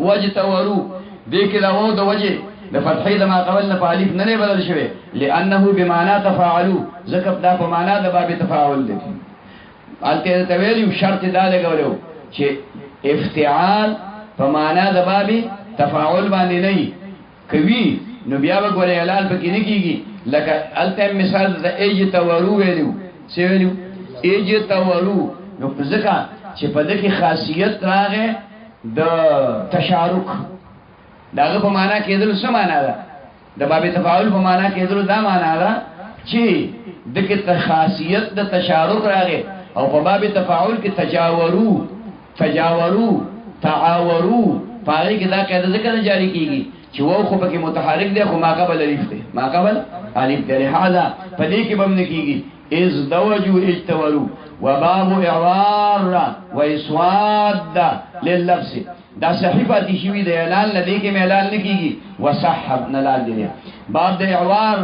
وجتورو دې کې دا وو د وجه د فتحې د ما قبل نه په الف نه بدل شوی لانه بمعنى تفاعلوا ذکر دا په معنا د باب تفاعل دی الته تویل شرط دا لګولو چې افتعال په معنا د باب تفاعل باندې نه کوي نو بیا وګورئ اعلان پکې نه کیږي لکه الته مثال د اجتورو ویلو څه ویلو اجتورو نو ځکه چې په دې کې خاصیت راغې د تشارک داغه په معنا کېدل څه معنا ده د باب تفاعل په معنا کېدل دا معنا ده چې دغه خاصیت د تشارک راغې او په باب تفاعل کې تجاورو تعاورو پاره کې دا قاعده ذکر جاری کیږي چې وو خو پکې متحرک دی خو ما قبل الف دی الف دی لہذا پدې کې بم نه کیږي از دوجو اجتورو وباب اعوار و اسواد لللبس دا صحیفه دي شوی دی اعلان لدی کې اعلان نه کیږي وصحب نلال دی باب د اعوار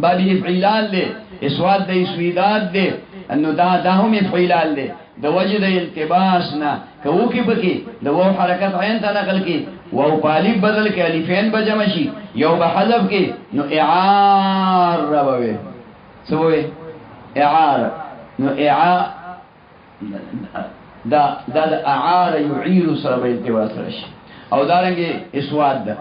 باب افعلال دی اسواد د اسویدات دی انه دا هم افعلال دی د وجه د التباس نه کوو کې پکې د وو حرکت عین ته نقل کې وو پالف بدل کې الفین بجمع شي یو به حذف کې نو اعار ربوي سوې اعار نو دا اعار يعير سره به التباس راشي او دارنګه اسواد ده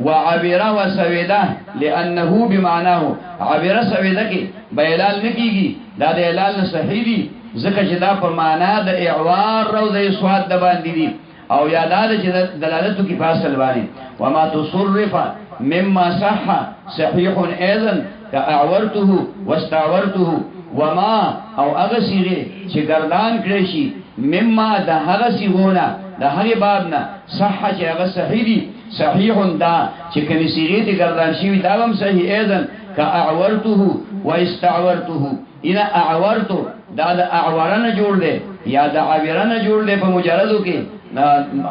وعبر وسويده لانه بمعناه عبر سويده کې بیلال نکېږي دا د اعلان صحیح دي ځکه چې دا په معنا د اعوار او د اسواد د باندې دي او یاداد چې دلالت کی فاصل باندې وما تصرف مما صح صحيح ايضا كاعورته واستعورته وما او هغه صيغه چې گردان کړی شي مما د هغه صيغونه د هغه باب نه صح چې هغه صحیح دي صحيح دا چې کومې صيغه دي گردان شي دا هم صحیح ايضا كاعورته واستعورته اذا اعورته دا د اعورنه جوړ دی یا د عبرنه جوړ دی په مجردو کې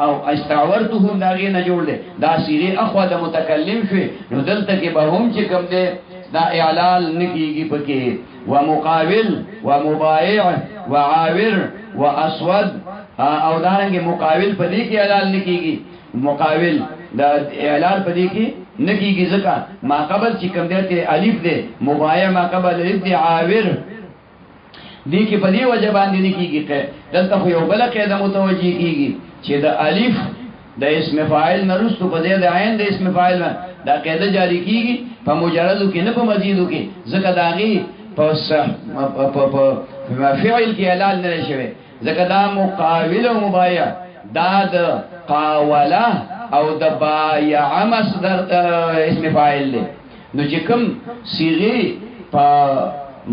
او استعورته دا غي نه جوړ دی دا صيغه اخو د متکلم شوی نو دلته کې به هم چې کوم دی دا اعلان نکیږي پکې ومقابل ومبايع وعاور واسود او دارنګه مقابل پدې کې اعلان نکیږي مقابل دا اعلان پدې کې نکیږي ځکه ما قبل چې کوم دی ته الف دی مبايع ما قبل الف دی عاور دې کې په دې وجه باندې نکیږي دلته خو یو بل قاعده متوجي کیږي چې د الف د اسم فاعل نرستو په دې د عین د اسم فاعل دا قاعده جاری کیږي په مجردو کې نه په مزیدو کې ځکه داغي په فعل کې اعلان نه شوی ځکه دا مقابل او مبايع دا د قاوله او د بایع مصدر اسم فاعل له نو چې کوم صيغه په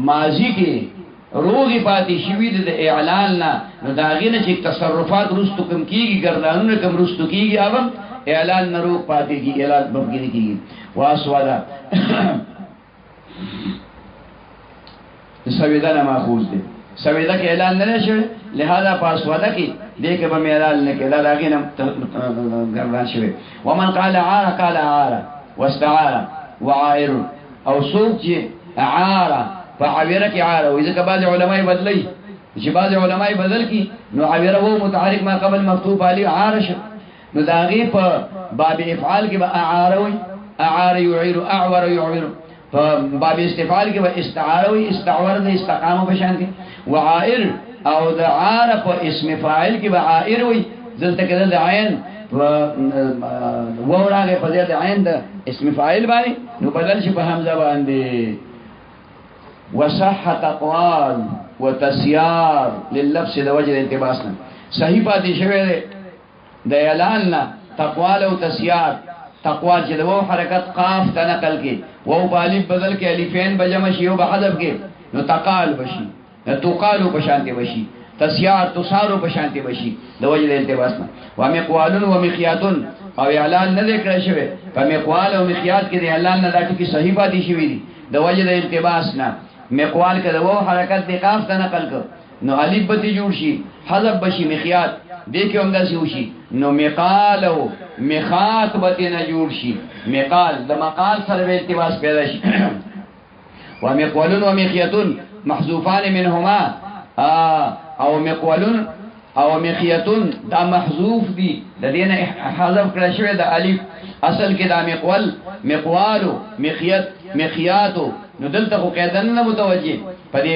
ماضی کې روغي پاتې شوی د اعلان نه نو داغې نه چې تصرفات رستو کم کیږي ګردانونه کم رستو کیږي اوب اعلان نه روغ پاتې کیږي اعلان بمګری کیږي واسوادا سویدا نه ماخوذ دي سویدا کې اعلان نه شوی لہذا پاسوادا کې دې کې به اعلان نه کې داغې نه ګردان شوی ومن قال عار قال عار واستعار وعائر او سوق چې عار فعبيره کې عار او ځکه بعض علماء بدلی چې بعض علماء بدل کی نو عبيره وو متحرک ما قبل مکتوب علی عارش نو داغي په باب افعال کې به اعاروي اعار يعير اعور يعير باب استفعال کې و استعاره و استعور د استقامه په شان کې وعائر او د عار په اسم فاعل کې و عائر وي دلته کې د عین وراغه په دې د عین د اسم فاعل باندې نو بدل شي په حمزه باندې وصحت اقوال وتسيار لللبس د وجه الانتباسنا صحیح پاتې شوی دی د اعلان نه تقوال او تسيار تقوال چې د وو حرکت قاف ته نقل کې وو په الف بدل کې الفین بجمع شي او بحذف کې نو تقال بشي تقالو بشانته بشي تسيار تسارو بشانته بشي د وجه الانتباسنا ومقوالن ومخياتن او اعلان نه ذکر شوی په مقوال او مخيات کې د اعلان نه دا ټکی صحیح پاتې شوی دی د وجه الانتباسنا مقوال کې د وو حرکت د قاف ته نقل کو نو الف به جوړ شي حذف بشي مخيات دې کې هم داسې وشي نو مقال او مخات به نه جوړ شي مقال د مقال سره به التباس پیدا شي ومقولن ومخيتن محذوفان منهما او مقولن او مخيتن دا محذوف دي د دې نه حذف کړی شوی د الف اصل کې دا مقول مقوالو مخيت مخياتو نو دلته خو قیدن نه متوجه په دې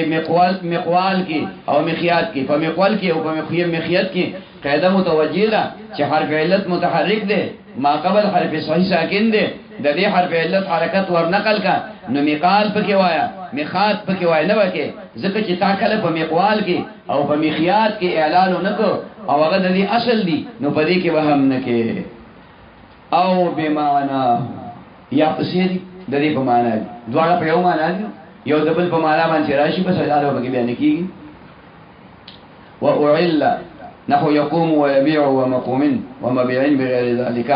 مقوال کې او مخيات کې په مقوال کې او په مخيت کې قاعده متوجه ده چې حرف علت متحرک ده ما قبل حرف صحیح ساکن ده د دې حرف علت حرکت ورنقل کا نو مقال پکې وایا مخات پکې وای نه وکي ځکه چې تا کله په مقوال کې او په مخيات کې اعلان نکو او هغه د دې اصل دي نو په دې کې وهم نکې او بمعنا یا پسې د دې په معنا دي دواړه په یو معنا دي یو دبل په معنا باندې راشي بس دا به کې بیان کیږي واعل نحو يقوم ويبيع ومقوم ومبيع بغير ذلك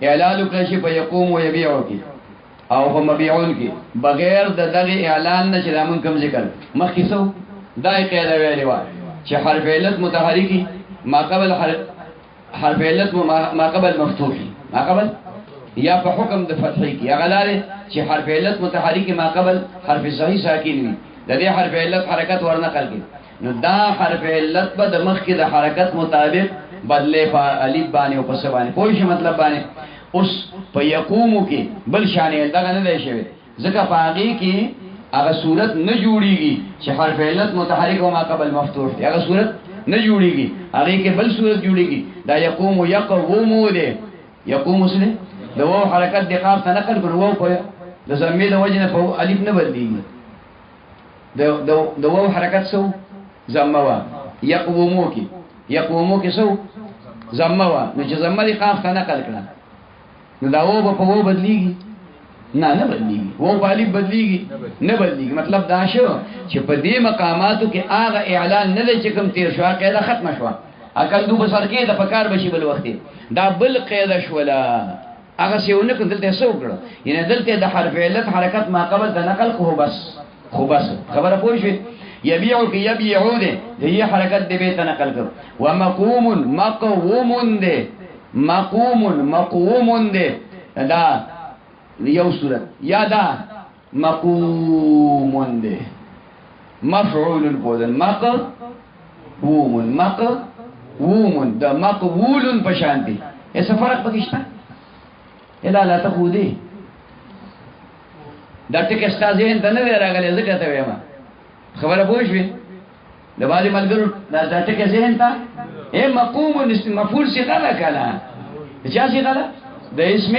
اعلان کړي په يقوم ويبيع کې او په مبيعون کې بغیر د دغه اعلان نشه لمن کوم ذکر مخکې سو دای قاعده ویلې و چې حرف علت متحرکی ما قبل حرف علت ما قبل مفتوحي ما قبل یا په حکم د فتحې کې هغه لاره چې حرف علت متحرک ما قبل حرف صحیح ساکن وي د دې حرف علت حرکت ورنقل کې نو دا حرف علت به د مخ کې د حرکت مطابق بدلې په الف باندې او په س باندې پوه شي مطلب باندې اوس په يقوم کې بل شان دغه نه دی شوی ځکه په هغه کې هغه صورت نه جوړیږي چې حرف علت متحرک او ما قبل مفتوح دی هغه صورت نه جوړیږي هغه کې بل صورت جوړیږي دا يقوم يقوم دی يقوم سره د وو حرکت د قاف ته نقل کړو وو په د زمې د وجه نه په الف نه بدلیږي د وو حرکت سو زموا يقومو کې سو زموا نو چې زمې د قاف ته نقل کړه نو دا وو په وو بدلیږي نه بدلیږي وو په الف بدلیږي نه بدلیږي مطلب دا شو چې په دې مقاماتو کې هغه اعلان نه لچ کوم تیر شو قاعده ختم شو اکل دو بسر کې د پکار بشي بل وخت دا بل قاعده شولا هغه سیونه کو دلته سو کړو ینه دلته د حرف علت حرکت ما قبل د نقل خو بس خبره پوه شئ يبيع کې يبيعو ده دې حرکت دې به نقل کړو ومقوم مقوم ده مقوم ده دا یو صورت یا دا مقوم ده مفعول البدن مقوم ده مقبول پشانتی ایسا فرق پکشتا الا لا تخودی دا ټک استازین ته نه راغلی ځکه ته وایم خبره پوښوي د باندې ملګرو دا ټک ذهن ته مقوم مفعول صيغه ده کنه چا صيغه ده د اسم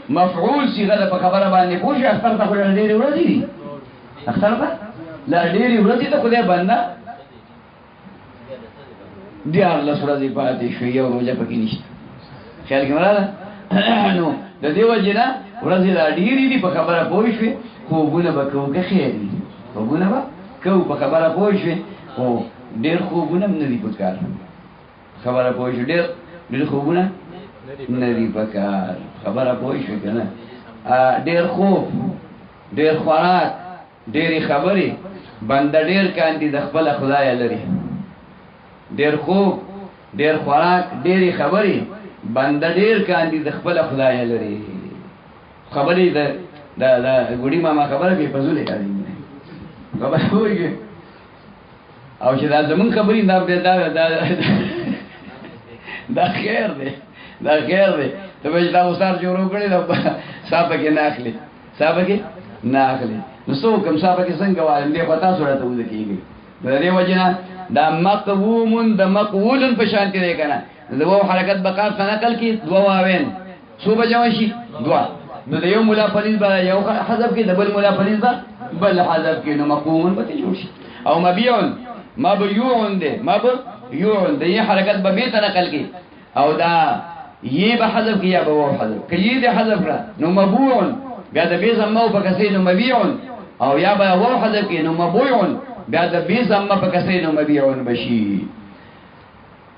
مفعول صيغه ده په خبره باندې پوښي اختر ته ډېری ورځي دي اختر ته لا ډېری ورځي ته خدای باندې دی الله سره دی پاتې شو یو روزه پکې نشته خیال کې مراله نو د دې وجنه ورځي لا ډېری دي په خبره پوښي خوبونه بکو که خیر دي خوبونه بکو په خبره پوښي او ډېر خوبونه نه دي پکار خبره پوښي ډېر خوبونه نه دي پکار خبره پوښي کنه ډېر خوب ډېر خوراک ډېری خبرې بنده ډېر کاندي د خپل خدای لري ډېر خوب ډېر خوراک ډېری خبرې بنده ډېر کاندي د خپل خدای لري خبرې د ګوډي ماما خبره به فزولې کوي خبره وایي او چې دا زمون خبرې دا خیر دی ته به دا وسار جوړ کړی صاحب کې نه اخلي صاحب کې نه اخلي نو څو کوم صاحب کې څنګه وایي دې پتا سره ته وځي د دې وجنه دا مقووم د مقول په شان کې کنه دو حرکت بقاف نقل کی دو واوین سو بجوشی دوا نو د یو مولا پلیز با یو حذف کی دبل مولا پلیز با بل حذف کی نو مقوم بته جوشی او مبيع ده مبيع ده یہ حرکت به بیت نقل کی او دا یہ به حذف کی یا به حذف کی دې حذف را نو مبوع بیا د بی زمو په کسې نو مبيع او یا به و حذف کی نو مبوع بیا د بی زمو په کسې نو مبيع بشي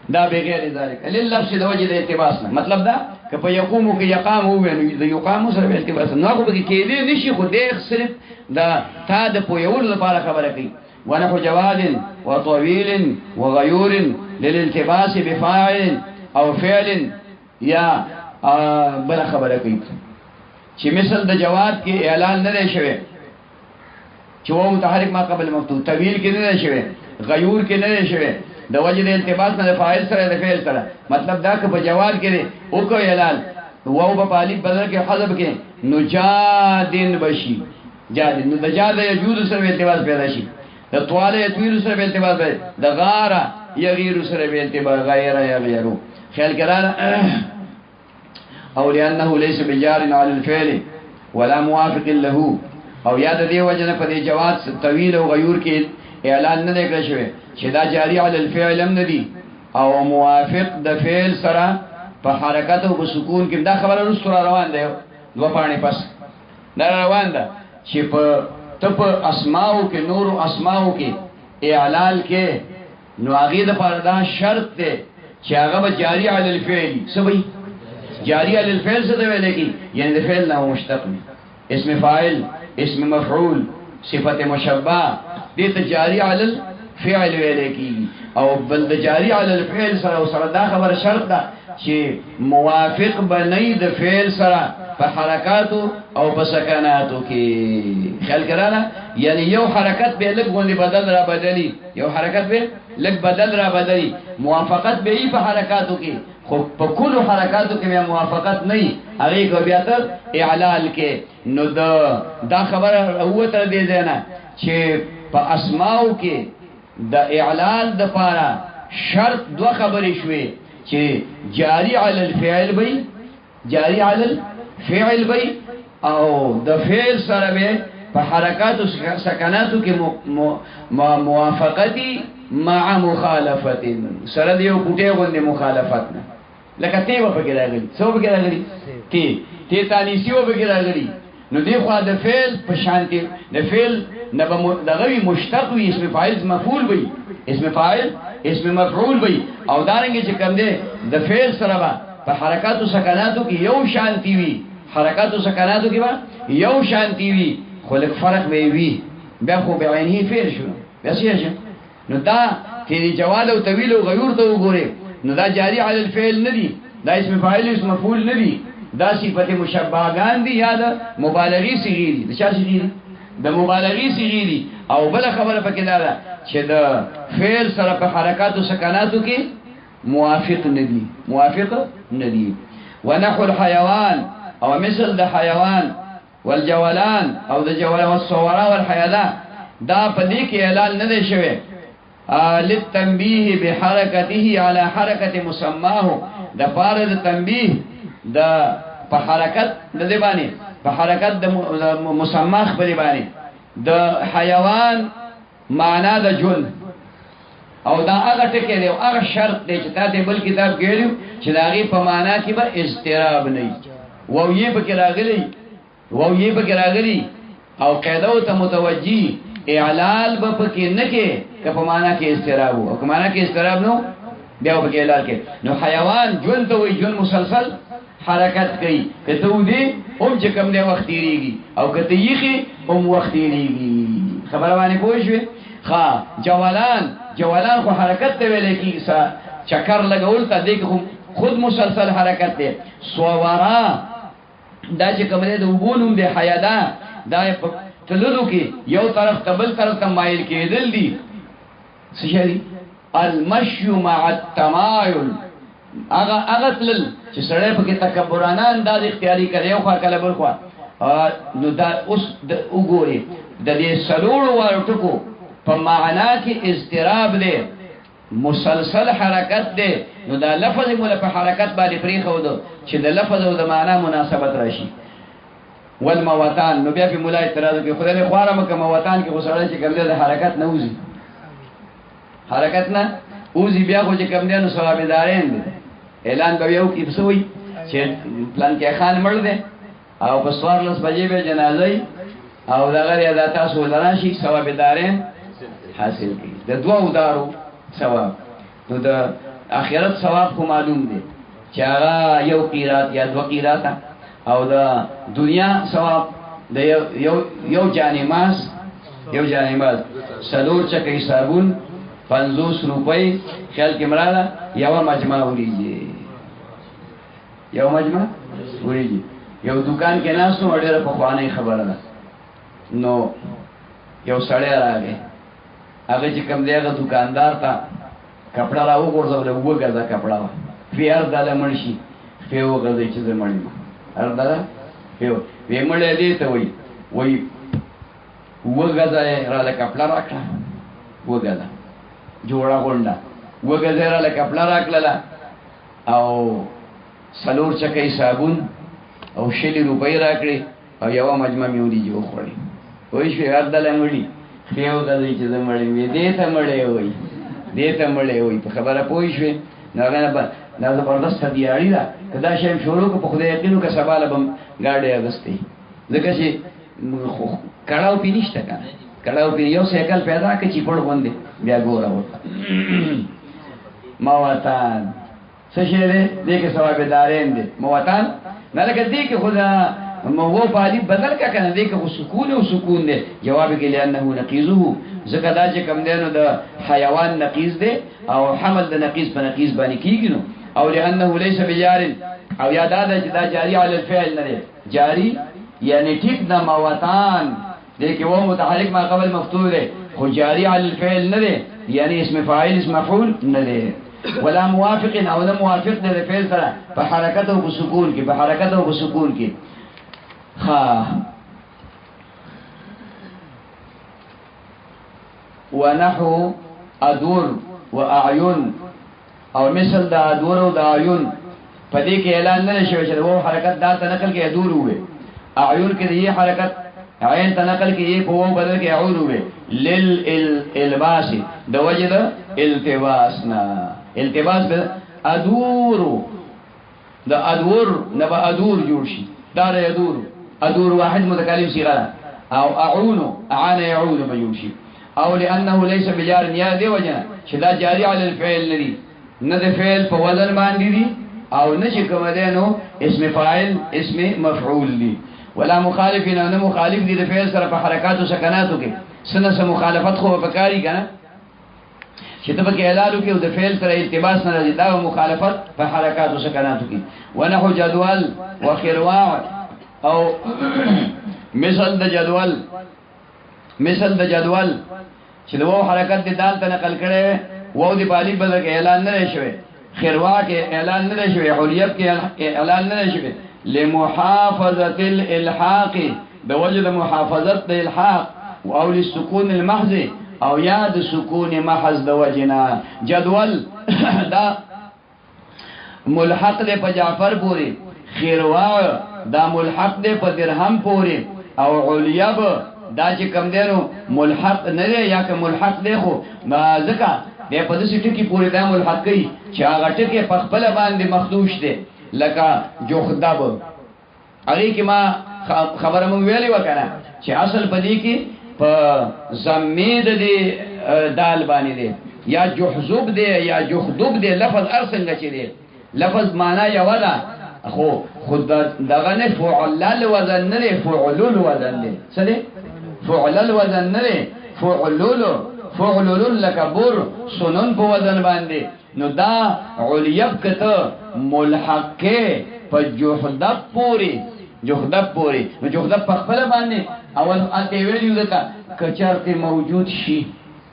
دا بغیر ذلك لللفظ د وجه د التباس نه مطلب دا که په يقوم کې يقام هو نو د يقام سره التباس نو هغه کې کېدې نشي خو دې صرف دا تا د پویول لپاره خبره کوي ونحو جواد وطويل وغيور للالتباس بفاعل او فعل یا بل خبره کوي چې مثل د جواد کې اعلان نه شوی چې و متحرک ما قبل مفتوح طويل کې نه شوی غيور کې نه شوی د وجه د التباس نه فاعل سره د فعل سره مطلب دا که په جواد کې او کو اعلان وو په الف بدل کې حذف کې نجادن بشي جاد نو د جاد یجود سره التباس پیدا شي د طوال یطویل سره التباس پیدا د غار یغیر سره التباس غیر یغیرو خیال کړه او لانه ليس بجار على الفعل ولا موافق له او یاد دی وجه په دې جواد طویل او غیور کې اعلان نه کړی شوی چې دا جاری علی الفعل هم ندی او موافق د فعل سره په حرکت او سکون کې دا خبره رسول روان دی دو پانی پس دا روان ده چې په تپ اسماء کې نور اسماء کې اعلان کې نو هغه د پر دا شرط دی چې هغه جاری علی الفعل سبي جاری علی الفعل څه دی ویل کی یعنی د فعل نه مشتق اسم فاعل اسم مفعول صفت مشبہ دې ته جاری علی الفعل ویل کی او بل د جاری علی الفعل سره دا خبر شرط ده چې موافق بنئ د فعل سره په حرکاتو او په سکناتو کې خیال کړه یعنی یو حرکت به لږ غونډه بدل را بدلی یو حرکت به لږ بدل را بدلی موافقت به ای په حرکاتو کې خو په کلو حرکاتو کې موافقت نه هغه کو بیا تر اعلال کې نو دا خبره اوته دې نه چې په اسماءو کې د اعلان د پاره شرط دو خبرې شوي چې جاری علی الفعل بی جاری علی الفعل بی او د فعل سره به په حرکات او سکناتو کې موافقتی مع مخالفت سره دیو کوټه غوندې مخالفت نه لکه تی و پکې راغلی څو پکې راغلی تی تانیسی و پکې راغلی نو دی خو د فعل په شانتي د فعل نه دغه مشتق وي اسم فاعل مفعول وي اسم فاعل اسم مفعول وي او دارنګه چې کوم دی د فعل سره په حرکات او سکناتو کې یو شانتي وي حرکات او سکناتو کې یو شانتي وي خو لک فرق وي بیا خو بعینه فعل شو بیا څه نو دا چې جواد او طویل او غیور ته وګوره نو دا جاری علی الفعل ندی دا اسم فاعل اسم مفعول ندی دا صفت مشبهگان دی یا دا مبالغی صیغه دی د چا صیغه دی د مبالغی صیغه دی او بل خبره پکې دا چې د فعل سره په حرکات او سکناتو کې موافق ندی ونحو الحيوان او مثل د حیوان والجولان او د جولان والصورا والحیالا دا په دې کې اعلان نه دی شوی للتنبيه بحركته على حركه مسماه د پاره د تنبيه د په حرکت د دی باندې په حرکت د مسما خبري باندې د حیوان معنا د جن او دا هغه ټکی دی او هغه شرط دی چې تاسو بل کتاب ګورئ چې داغي په معنا کې به اضطراب نه وي یې به کې راغلي او قاعده ته متوجي اعلال به پکې نه کې که په معنا کې اضطراب او په معنا کې اضطراب نو بیا به کې اعلال کې نو حیوان جن ته وي جن مسلسل حرکت کوي کته ودی هم چې کوم دی وخت تیریږي او کته یخي هم وخت تیریږي خبره باندې پوه شئ ها جولان خو حرکت ته ویل کی چکر لګول ته دی خود مسلسل حرکت دی سوورا دا چې کوم دی د وګونم دی حیادا دا تللو کې یو طرف ته بل طرف ته مایل کېدل دي څه المشي مع التمایل هغه تل چې سړی په کې تکبرانه انداز اختیاري کوي او کله بل خوا نو دا اوس د وګوري د دې سلوړو ورټکو په معنا کې اضطراب دی مسلسل حرکت دی نو دا لفظ مولا په حرکت باندې پرې خو دو چې د لفظ او د معنا مناسبت راشي والموتان نو بیا په مولا اعتراض کوي خدای خواره مکه موتان کې غوسړی چې کوم د حرکت نه وځي حرکت نه وځي بیا خو چې کوم دی نو ثواب دارین دي اعلان به یو کې بسوي چې پلان کې خان مړ دی او په 14 بجې به جنازه او دغه ادا تاسو لراشي ثواب دارین حاصل کی د دوه دارو ثواب نو د اخرت ثواب خو معلوم دی چې هغه یو قیرات یا دو قیرات او د دنیا ثواب د یو جانماز سلور چکې صابون 50 روپۍ خیال کې مراله یو مجمع وریږي یو دکان کې ناس نو ډېر په خوانه خبره ده نو یو سړی راغی هغه چې کوم دیغه دکاندار تا کپڑا راو ورځول وګړه کپڑا فیر داله منشي فیو غځي چې زمړی هر دا فیو ویمړې دې ته وای وګځه را له کپڑا راکړه وګځه جوړا غونډه وګځه را له کپڑا راکړه او سلور چکې صابون او 60 روپۍ راکړي او یو مجمع میوري جو خوړي وای شو هر داله مړی فیو غځي چې زمړی وې دې ته مړې وای په خبره پوي شوې نه زبردست دیاړي دا کدا شیم شروع کو په خدای یقینو که سباله بم گاډي اغستې ځکه چې کړهو پینشته کنه کړهو پی یو سایکل پیدا کړي چې پړ باندې بیا ګوره وته مواتان څه شي دې کې ثواب دارین دي مواتان نه لکه دې کې خدا مو پالي بدل کا کنه دې کې سکون او سکون دي جواب کې لانه نقیزه ځکه دا چې کم دینو د حیوان نقیز دي او حمل د نقیز په نقیز باندې کیږي نو او لانه ليس بجار او یاد ده چې دا جاری علی الفعل نه دی جاری یعنی ټیک د مواتان دې کې و متحرک ما قبل مفتوح دی خو جاری علی الفعل نه دی یعنی اسم فاعل اسم مفعول نه دی ولا موافق او نه موافق دی د فعل سره په حرکت او سکون کې ها ونحو ادور واعين او مثل دا ادور او دا اعين پدې کې اعلان نه شوی چې وو حرکت دا تنقل کې ادور وي اعين کې دې حرکت عین تنقل کې یې په وو بدل کې اعور وي للالباس د وجد التباسنا التباس ادور دا ادور نبا ادور جوړ شي دا ادور واحد متکلم صيغه او اعان يعود بيوشي او لانه ليس بجار يا دي وجه شدا جاري على الفعل الذي نه ده فعل په وزن باندې دي او نشي کوم دینو اسم فاعل اسم مفعول دي ولا مخالفين نه مخالف دي د فعل سره په حرکات او سکناتو کې سنه مخالفت خو وکاري کنه چې ته په اعلانو کې د فعل سره التباس نه راځي دا مخالفت په حرکات او سکناتو کې ونحو جدول وخرواع او مثل د جدول چې د وو حرکت د دال ته نقل کړي وو د بالی بدل کې اعلان نه شوی خروا کې اعلان نه شوی حلیب کې اعلان نه شوی لمحافظه الالحاق د وجد محافظت د الحاق او للسكون المحض او یاد سکون محض د وجنا جدول دا ملحق له په جعفر پوری خیروا دا ملحق دے په درهم پوری او علیب دا چې کم دینو ملحق نه دی یا که ملحق دی خو ما ځکه دې په دې ټکی پوری دا ملحق کوي چې هغه ټکی په خپل باندې مخدوش دی لکه جوخدب هغه کې ما خبره مو ویلې وکړه چې اصل پدې کې په زمید دی دال باندې دی یا جحذب دی یا جخدب دی لفظ ارسنګ چي دی لفظ معنا یو ده خو خود دغه نه فعلل وزن نه فعلل وزن دی څه دی فعلل وزن نه فعلل لکبر سنن په وزن باندې نو دا علیب کته ملحق په جحدب پوری نو جحدب په خپل باندې اول اته ویلو دته کچارته موجود شي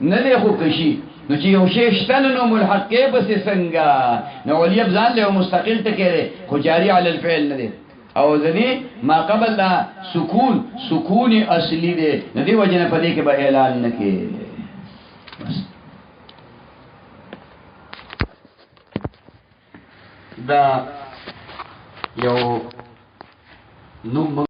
نه دی خو کشي نو چې یو شی شته نو ملحق کې بس څنګه نو ولي ځان له مستقل ټکی خو جاری علی الفعل نه دی او ځنی ما قبل لا سکون اصلي دی ندی وجنه په دې کې به اعلان نکې دا یو نو